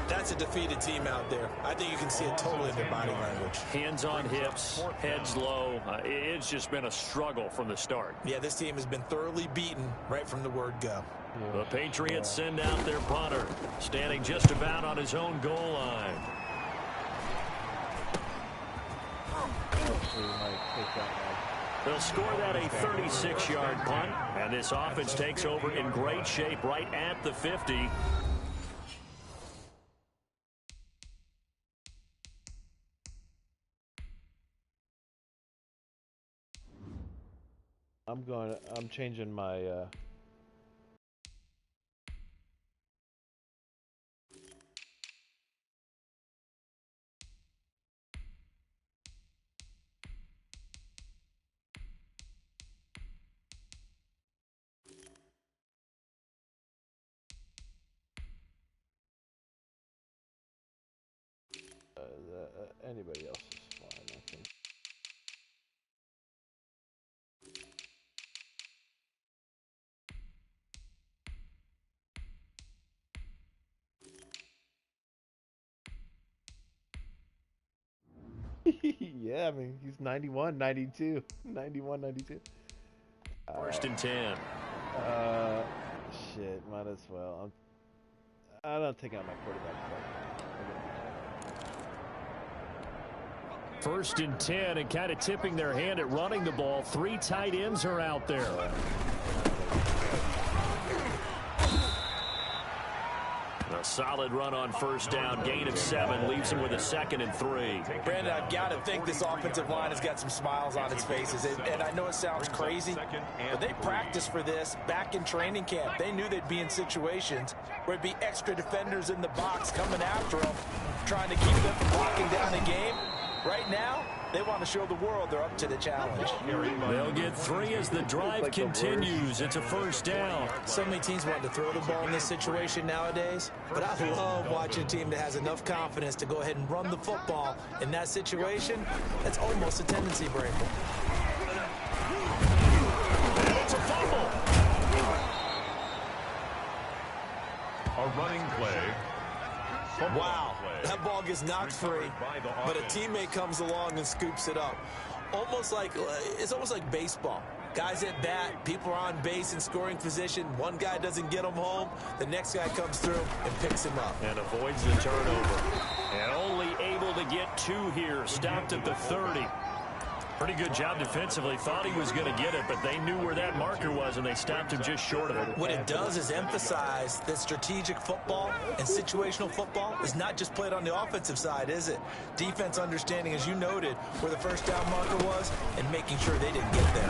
that's a defeated team out there. I think you can see it totally in their body language. Hands on hips, heads low. It's just been a struggle from the start. Yeah, this team has been thoroughly beaten right from the word go. The Patriots send out their punter, standing just about on his own goal line. They'll score that a 36-yard punt, and this offense takes over in great shape right at the 50. I'm changing my Anybody else is fine, I think. Yeah, I mean, he's 91, 92. 91, 92. First and 10. Shit, might as well. I don't take out my quarterback. First and 10, and kind of tipping their hand at running the ball. 3 tight ends are out there. A solid run on first down, gain of 7, leaves him with a 2nd and 3. Brandon, I've got to think this offensive line has got some smiles on its faces. And I know it sounds crazy, but they practiced for this back in training camp. They knew they'd be in situations where it'd be extra defenders in the box coming after them, trying to keep them from blocking down the game. Right now, they want to show the world they're up to the challenge. They'll get 3 as the drive continues. It's a first down. So many teams want to throw the ball in this situation nowadays, but I love watching a team that has enough confidence to go ahead and run the football in that situation. That's almost a tendency breaker. It's a fumble. A running play. Wow, that ball gets knocked free, but a teammate comes along and scoops it up. It's almost like baseball. Guys at bat, people are on base in scoring position. One guy doesn't get him home. The next guy comes through and picks him up. And avoids the turnover. And only able to get 2 here. Stopped at the 30. Pretty good job defensively. Thought he was going to get it, but they knew where that marker was, and they stopped him just short of it. What it does is emphasize that strategic football and situational football is not just played on the offensive side, is it? Defense understanding, as you noted, where the first down marker was and making sure they didn't get there.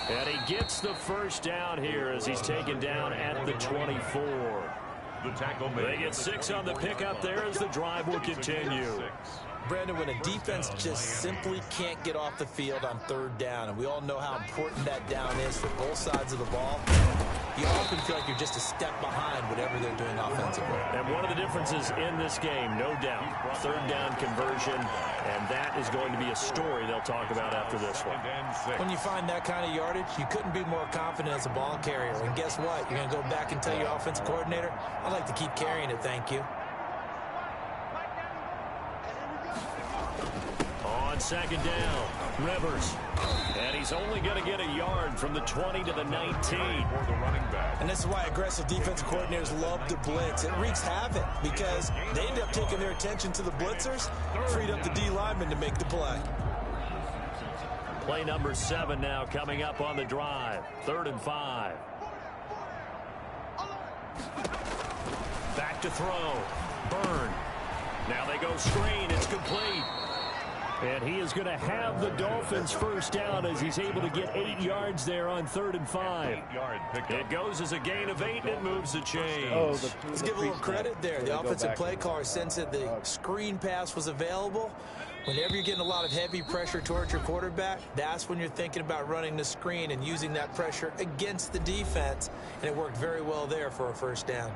And he gets the first down here as he's taken down at the 24. The tackle made. They get 6 on the pickup there as the drive will continue. Brandon, when a defense just simply can't get off the field on 3rd down, and we all know how important that down is for both sides of the ball, you often feel like you're just a step behind whatever they're doing offensively. And one of the differences in this game, no doubt, 3rd down conversion, and that is going to be a story they'll talk about after this one. When you find that kind of yardage, you couldn't be more confident as a ball carrier. And guess what? You're going to go back and tell your offensive coordinator, I'd like to keep carrying it, thank you. On 2nd down, Rivers. And he's only going to get a yard from the 20 to the 19. For the running back. And this is why aggressive defensive coordinators love to blitz. It wreaks havoc because they end up taking their attention to the blitzers, freed up the D lineman to make the play. Play number 7 now coming up on the drive. 3rd and 5. Back to throw. Burn. Now they go screen. It's complete. And he is going to have the Dolphins first down as he's able to get 8 yards there on 3rd and 5. It goes as a gain of 8, and it moves the chains. Let's give a little credit there. The offensive play caller sensed that the screen pass was available. Whenever you're getting a lot of heavy pressure towards your quarterback, that's when you're thinking about running the screen and using that pressure against the defense. And it worked very well there for a first down.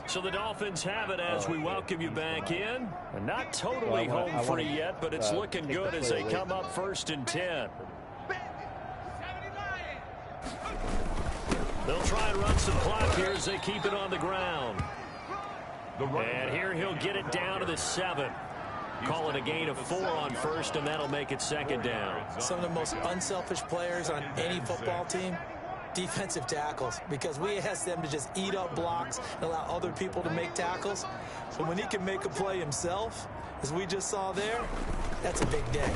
So the Dolphins have it as we welcome you back in. And not totally home free yet, but it's looking good as they come up 1st and 10. They'll try and run some clock here as they keep it on the ground. And here he'll get it down to the 7. Call it a gain of 4 on 1st, and that'll make it 2nd down. Some of the most unselfish players on any football team, defensive tackles, because we ask them to just eat up blocks and allow other people to make tackles. But when he can make a play himself, as we just saw there, that's a big day.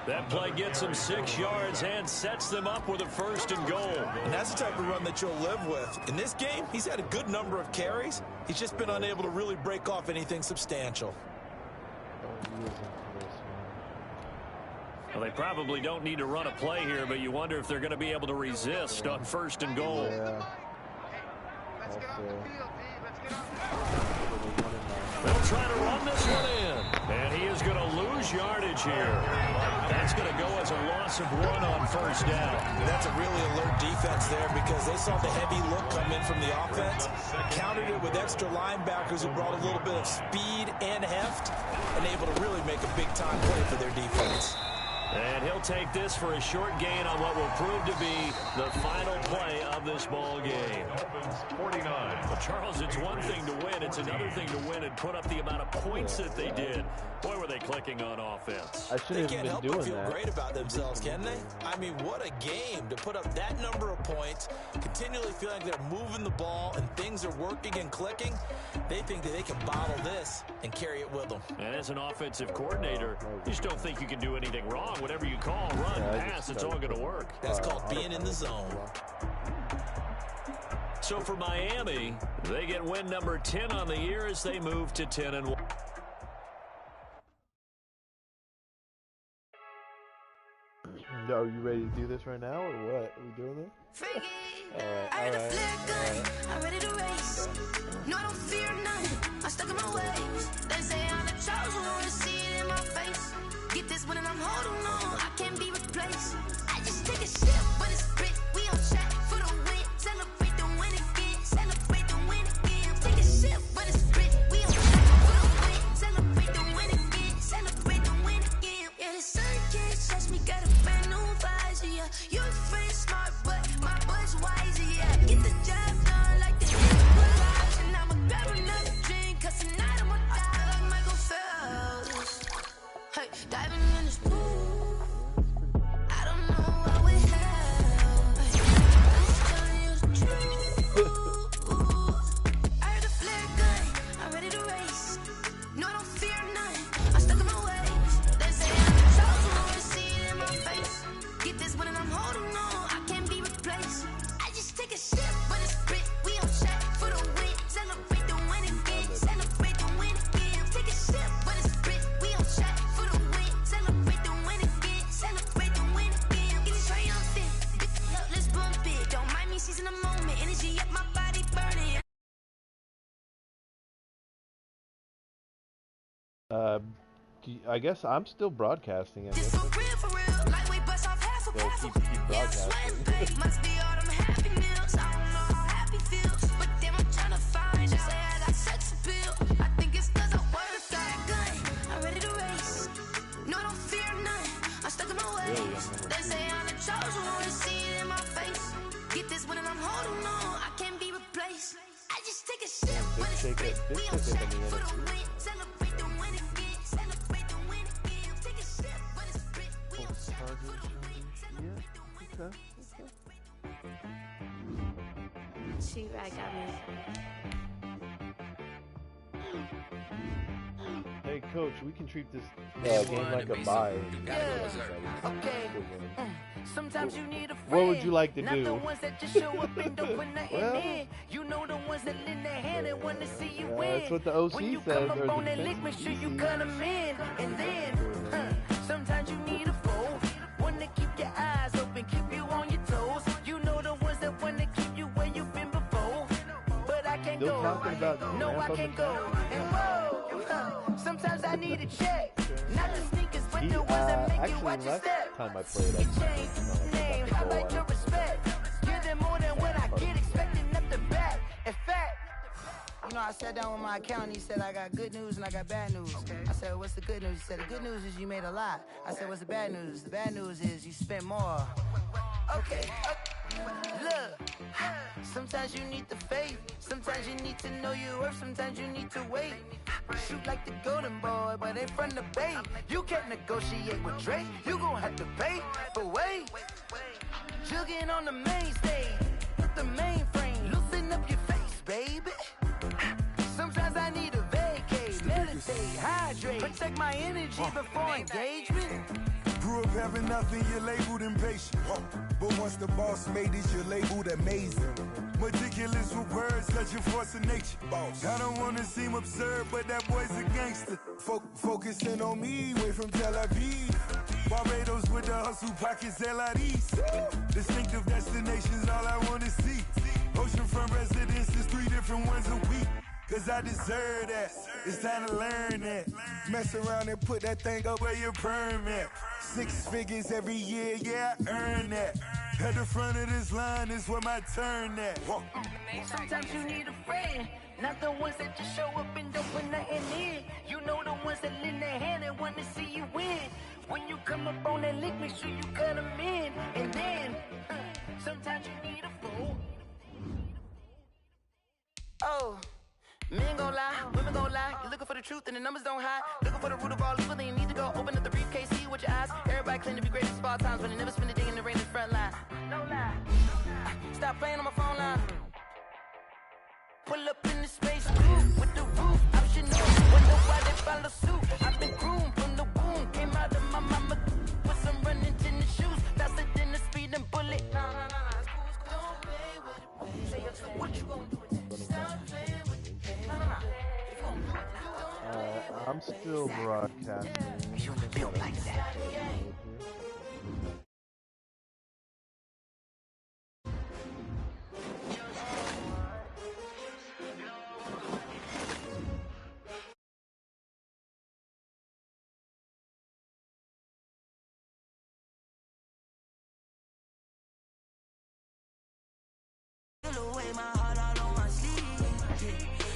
That play gets him 6 yards and sets them up with a 1st and goal. And that's the type of run that you'll live with. In this game, he's had a good number of carries. He's just been unable to really break off anything substantial. Well, they probably don't need to run a play here, but you wonder if they're going to be able to resist on 1st and goal. Yeah. They'll try to run this one in. And he is going to lose lose yardage here. That's going to go as a loss of 1 on first down. That's a really alert defense there because they saw the heavy look come in from the offense, countered it with extra linebackers who brought a little bit of speed and heft, and able to really make a big-time play for their defense. And he'll take this for a short gain on what will prove to be the final play of this ball game. 49. Well, Charles, it's one thing to win. It's another thing to win and put up the amount of points that they did. Boy, were they clicking on offense. I should They have can't been help doing but feel that. great about themselves, can they? I mean, what a game to put up that number of points, continually feeling like they're moving the ball and things are working and clicking. They think that they can bottle this and carry it with them. And as an offensive coordinator, you just don't think you can do anything wrong. Whatever you call, run, pass, it's all going to work. That's called being in the zone. So for Miami, they get win number 10 on the year as they move to 10-1. Are you ready to do this right now, or what? Are we doing this? Alright. I'm ready to race. No, I don't fear nothing. I'm stuck in my ways. They say I'm the chosen one, to see it in my face. Get this one and I'm holding on. I can't be replaced. I just take a sip, but it's split. We on track for the win. Celebrate the win again. Celebrate the win again. Take a sip, but it's split. We on track for the win. Celebrate the win again. Celebrate the win again. Yeah, the sun can't touch me. Got a brand new visor. Yeah, you're friend smart, but my bud's wiser. Yeah, get the job done like the equalizer. And I'ma grab another drink, 'cause tonight I'ma die like Michael Phelps. Hey, diving in this pool. I don't know what we have. I'm just telling you the truth. I heard the flare gun. I'm ready to race. No, I don't fear nothing. I'm stuck in my ways. They say I'm the chosen one, to see it in my face. Get this one and I'm holding on. I can't be replaced. I just take a sip, but it's split. We on track for the win. Celebrate the win again. Celebrate the win again. Take a sip, but it's split. We on track for the win. Celebrate the win again. Celebrate the win again. Get it triumphant. Look, let's bump it. Don't mind me seizing the moment. Energy up my body burning. I guess I'm still broadcasting. I This guess. for real. Lightweight bust off half a So keep broadcasting. Must be all them happy meals. I don't know how happy feels, but damn, I'm trying to find out. Say I got sex appeal. I think it's 'cause I work got a gun. I'm ready to race. No, I don't fear nothing. I'm stuck in my ways. They say I'm the chosen one, to see it in my face. Get this one and I'm holding on. I can't be replaced. I just take a sip, but it's split. We on track for the win. Celebrate the win again. Celebrate the win again. Take a sip, but it's split. We on track for the win. Celebrate the win again. She-Rag got me. Hey, coach, we can treat this game like a bye. Okay. Sometimes you need a friend. What would you like to Not do? the ones that just show up and don't put nothing Well, in. You know the ones that lend their hand and want to see you win. that's what the OC when you says, come or up on the that lick, make sure you defensive cut them in. And then, sometimes you need a foe. One to keep your eyes open, keep you on your toes. You know the ones that want to keep you where you've been before. But I can't Still go. talking about No, I Ramp can't Up go. And whoa, sometimes I need a check. Not the sneakers, but the ones that make you actually, watch your last step. time I played, I You change name, highlight your respect. Give them more than what I get, expecting nothing back. In fact, You know, I sat down with my accountant. He said, I got good news and I got bad news. I said, what's the good news? He said, the good news is you made a lot. I said, what's the bad news? The bad news is you spent more. okay, look. Sometimes you need the faith. Sometimes you need to know your worth. Sometimes you need to wait. Shoot like the golden boy, but ain't from the bay. You can't negotiate with Drake. You gon' have to pay. But wait, jugging on the main stage. Put the mainframe. Loosen up your face, baby. Sometimes I need a vacate. Meditate, hydrate. Protect my energy before engagement. Grew up having nothing, you're labeled impatient. But once the boss made it, you're labeled amazing. Meticulous with words, cause you're force of nature. I don't wanna seem absurd, but that boy's a gangster. Focusing on me, way from Tel Aviv. Barbados with the hustle pockets, LIDs. Distinctive destinations, all I wanna see. Oceanfront residences, 3 different ones a week. cause I deserve that. It's time to learn that. Mess around and put that thing up where your permit. 6 figures every year, yeah, I earn that. At the front of this line is where my turn at. Sometimes you need a friend, not the ones that just show up and don't put nothing in. You know the ones that lend their hand and want to see you win. When you come up on that lick, make sure you cut them in. And then, sometimes you need a fool. Oh, men gon' lie, women gon' lie. You're looking for the truth and the numbers don't hide. Looking for the root of all evil, then you need to go open up the briefcase, see with your eyes. Everybody claim to be greatest of all times, but they never spend a day in the rain in the front line. No lie. Stop playing on my phone line. Pull up in the space coupe with the roof optional. Wonder why they follow suit. I've been groomed from the womb. Came out of my mama with some running tennis shoes. Faster than the speeding bullet. No, don't play with it. Say what you gonna do with that? Stop playing with it. No. I'm still broadcasting. You feel like that. My heart all on my sleeve.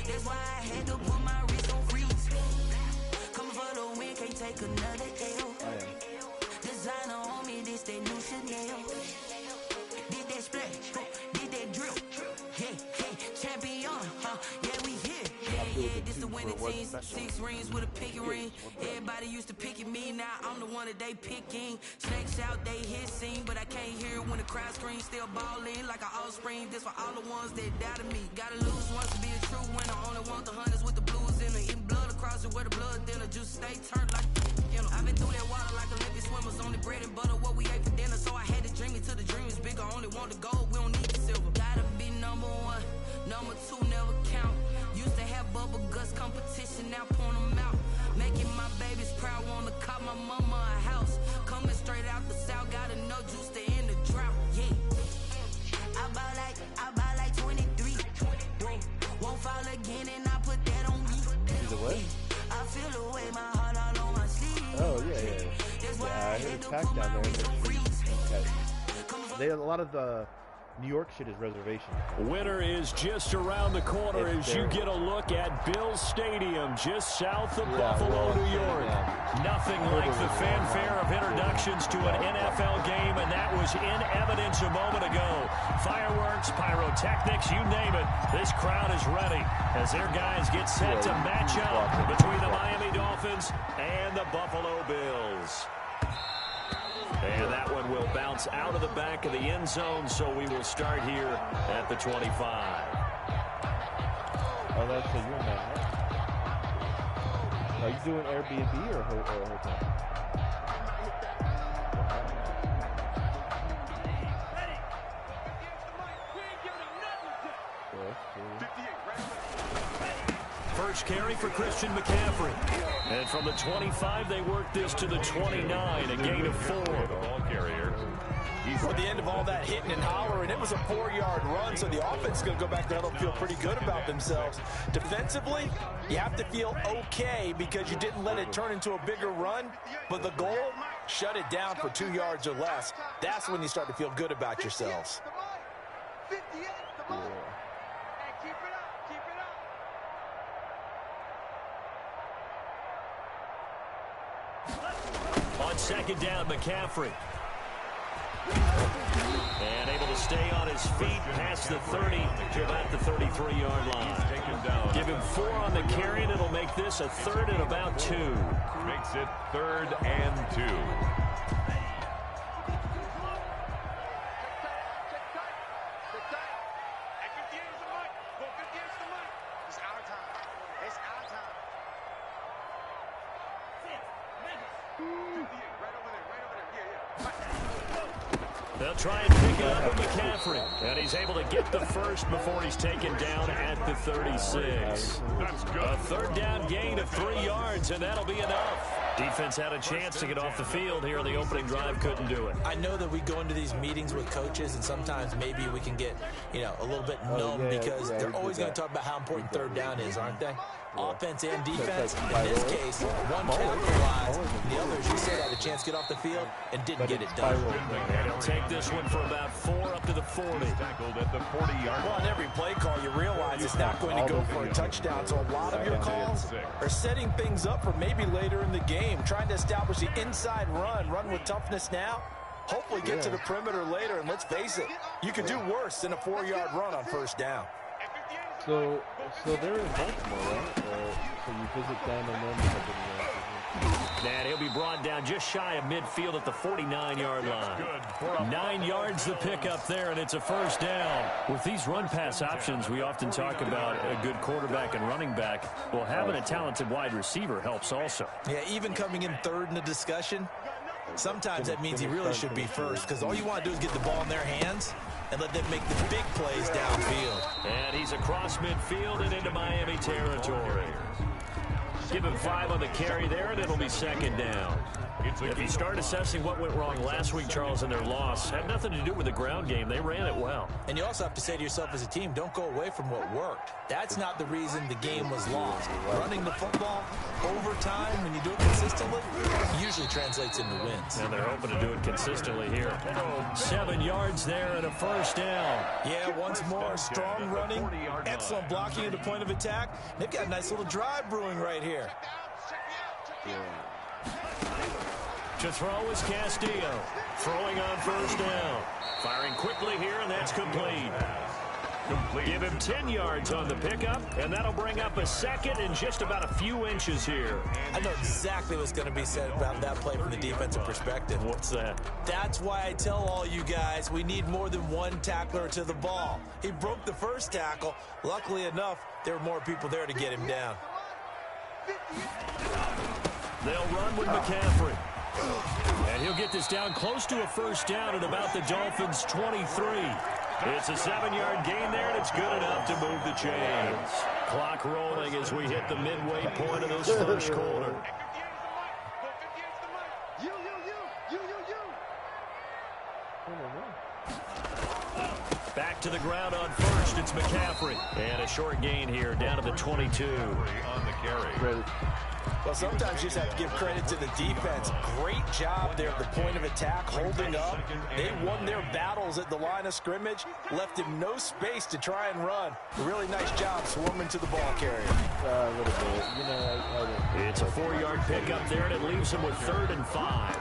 That's why I had to put my wrist on freeze. Coming for the win, can't take another L. Designer on me, this that new Chanel. Did that splash, did that drill. Yeah, champion, yeah, we here. Yeah, this the winning team. 6 rings with a pinky ring. Everybody used to pick at me, now I'm the one that they picking. Snakes out, they hit scene, but I can't hear it when the crowd screams. Still balling like an offspring. This for all the ones that doubted me. Gotta lose once to be a true winner. Only want the hunters with the blues in it. Eating blood across it where the blood thinner. Juice stay turned like, you know. I've been through that water like Olympic swimmers. Only bread and butter, what we ate for dinner. So I had to dream it till the dream is bigger. Only want the gold, we don't need the silver. Gotta be number 1, number 2 never count. Used to have bubble guts competition, now point them out. Making my babies proud, wanna cop my mama a house. Coming straight out the south, gotta know juice to end the drought. Yeah, I buy like 23. Won't fall again, and I put that on me. The what? I feel the way my heart all on my sleeve. Oh yeah. Yeah, I heard a pack down there. Okay. They a lot of the New York shit is reservation. Winter is just around the corner as you get a look at Bills Stadium just south of Buffalo, New York. Nothing like the fanfare of introductions to an NFL game, and that was in evidence a moment ago. Fireworks, pyrotechnics, you name it. This crowd is ready as their guys get set to match up between the Miami Dolphins and the Buffalo Bills. And that one will bounce out of the back of the end zone, so we will start here at the 25. Oh, that's a room, man, right? Are you doing Airbnb or hotel? First carry for Christian McCaffrey. And from the 25, they work this to the 29, a gain of 4. The ball carrier. At the end of all that hitting and hollering, it was a 4-yard run, so the offense is going to go back there and feel pretty good about themselves. Defensively, you have to feel okay because you didn't let it turn into a bigger run, but the goal, shut it down for 2 yards or less. That's when you start to feel good about yourselves. On second down, McCaffrey. And able to stay on his feet past the 30 to about the 33-yard line. Give him 4 on the carry, and it'll make this a 3rd and about 2. Makes it 3rd and 2. They'll try and pick it up with McCaffrey. And he's able to get the first before he's taken down at the 36. That's good. A 3rd down gain of 3 yards, and that'll be enough. Defense had a chance to get off the field here in the opening drive, couldn't do it. I know that we go into these meetings with coaches, and sometimes maybe we can get, a little bit numb because they're always going to talk about how important third down is, aren't they? Offense and defense. In this case, one capitalized, the other, as you said, had a chance to get off the field and didn't get it done. And he'll take this one for about 4 up to the 40. Tackled at the 40-yard Well, on every play call, you realize it's not going to go for a touchdown. So a lot of your calls are setting things up for maybe later in the game, trying to establish the inside run with toughness now. Hopefully get to the perimeter later, and let's face it, you could do worse than a 4-yard run on first down. So they're in Baltimore, right? So you visit them and then you have the And he'll be brought down just shy of midfield at the 49-yard line. 9 yards the pickup there, and it's a first down. With these run-pass options, we often talk about a good quarterback and running back. Well, having a talented wide receiver helps also. Yeah, even coming in third in the discussion, sometimes that means he really should be first, because all you want to do is get the ball in their hands and let them make the big plays downfield. And he's across midfield and into Miami territory. Give him 5 on the carry there, and it'll be second down. If you start assessing what went wrong last week, Charles, in their loss, had nothing to do with the ground game. They ran it well. And you also have to say to yourself as a team, don't go away from what worked. That's not the reason the game was lost. Running the football over time, when you do it consistently, usually translates into wins. And they're hoping to do it consistently here. 7 yards there and a first down. Yeah, once more, strong running, excellent blocking at the point of attack. They've got a nice little drive brewing right here. To throw is Castillo. Throwing on first down. Firing quickly here, and that's complete. Give him 10 yards on the pickup, and that'll bring up a second in just about a few inches here. I know exactly what's going to be said about that play from the defensive perspective. What's that? That's why I tell all you guys we need more than one tackler to the ball. He broke the first tackle. Luckily enough, there were more people there to get him down. They'll run with McCaffrey. And he'll get this down close to a first down at about the Dolphins' 23. It's a 7-yard gain there, and it's good enough to move the chains. Clock rolling as we hit the midway point of this first quarter. Back to the ground on first, it's McCaffrey. And a short gain here, down to the 22. on the carry. Well, sometimes you just have to give credit to the defense. Great job there at the point of attack, holding up. They won their battles at the line of scrimmage, left him no space to try and run. A really nice job swarming to the ball carrier. A little bit. It's a 4-yard pickup there, and it leaves him with 3rd and 5.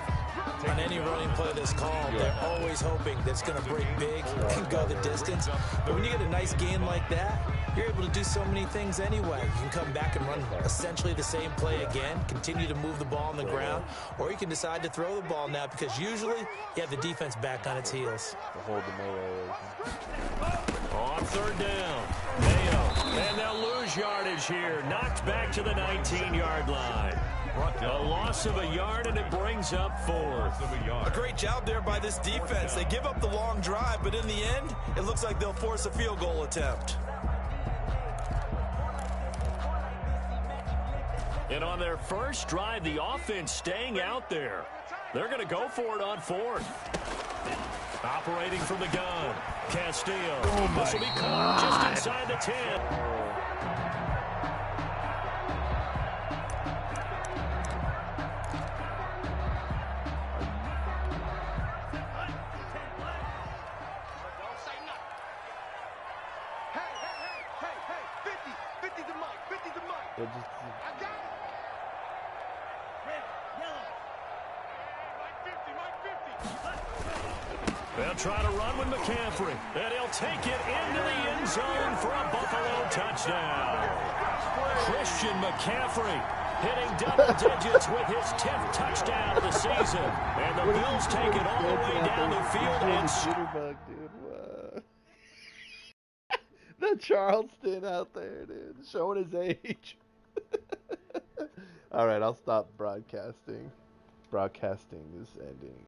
On any running play that's called, they're always hoping that it's going to break big and go the distance. But when you get a nice gain like that, you're able to do so many things anyway. You can come back and run essentially the same play again, continue to move the ball on the ground, or you can decide to throw the ball now because usually you have the defense back on its heels. Hold the Mayo. On 3rd down, Mayo, and they'll lose yardage here. Knocked back to the 19-yard line. A loss of a yard, and it brings up 4th. A great job there by this defense. They give up the long drive, but in the end, it looks like they'll force a field goal attempt. And on their first drive, the offense staying out there. They're going to go for it on 4th. Operating from the gun, Castillo. This will be caught just inside the 10. They'll try to run with McCaffrey, and he'll take it into the end zone for a Buffalo touchdown. Christian McCaffrey hitting double digits with his 10th touchdown of the season. And the Bills take it all the way down the field. And the Charleston out there, dude, showing his age. All right, I'll stop broadcasting. Broadcasting is ending.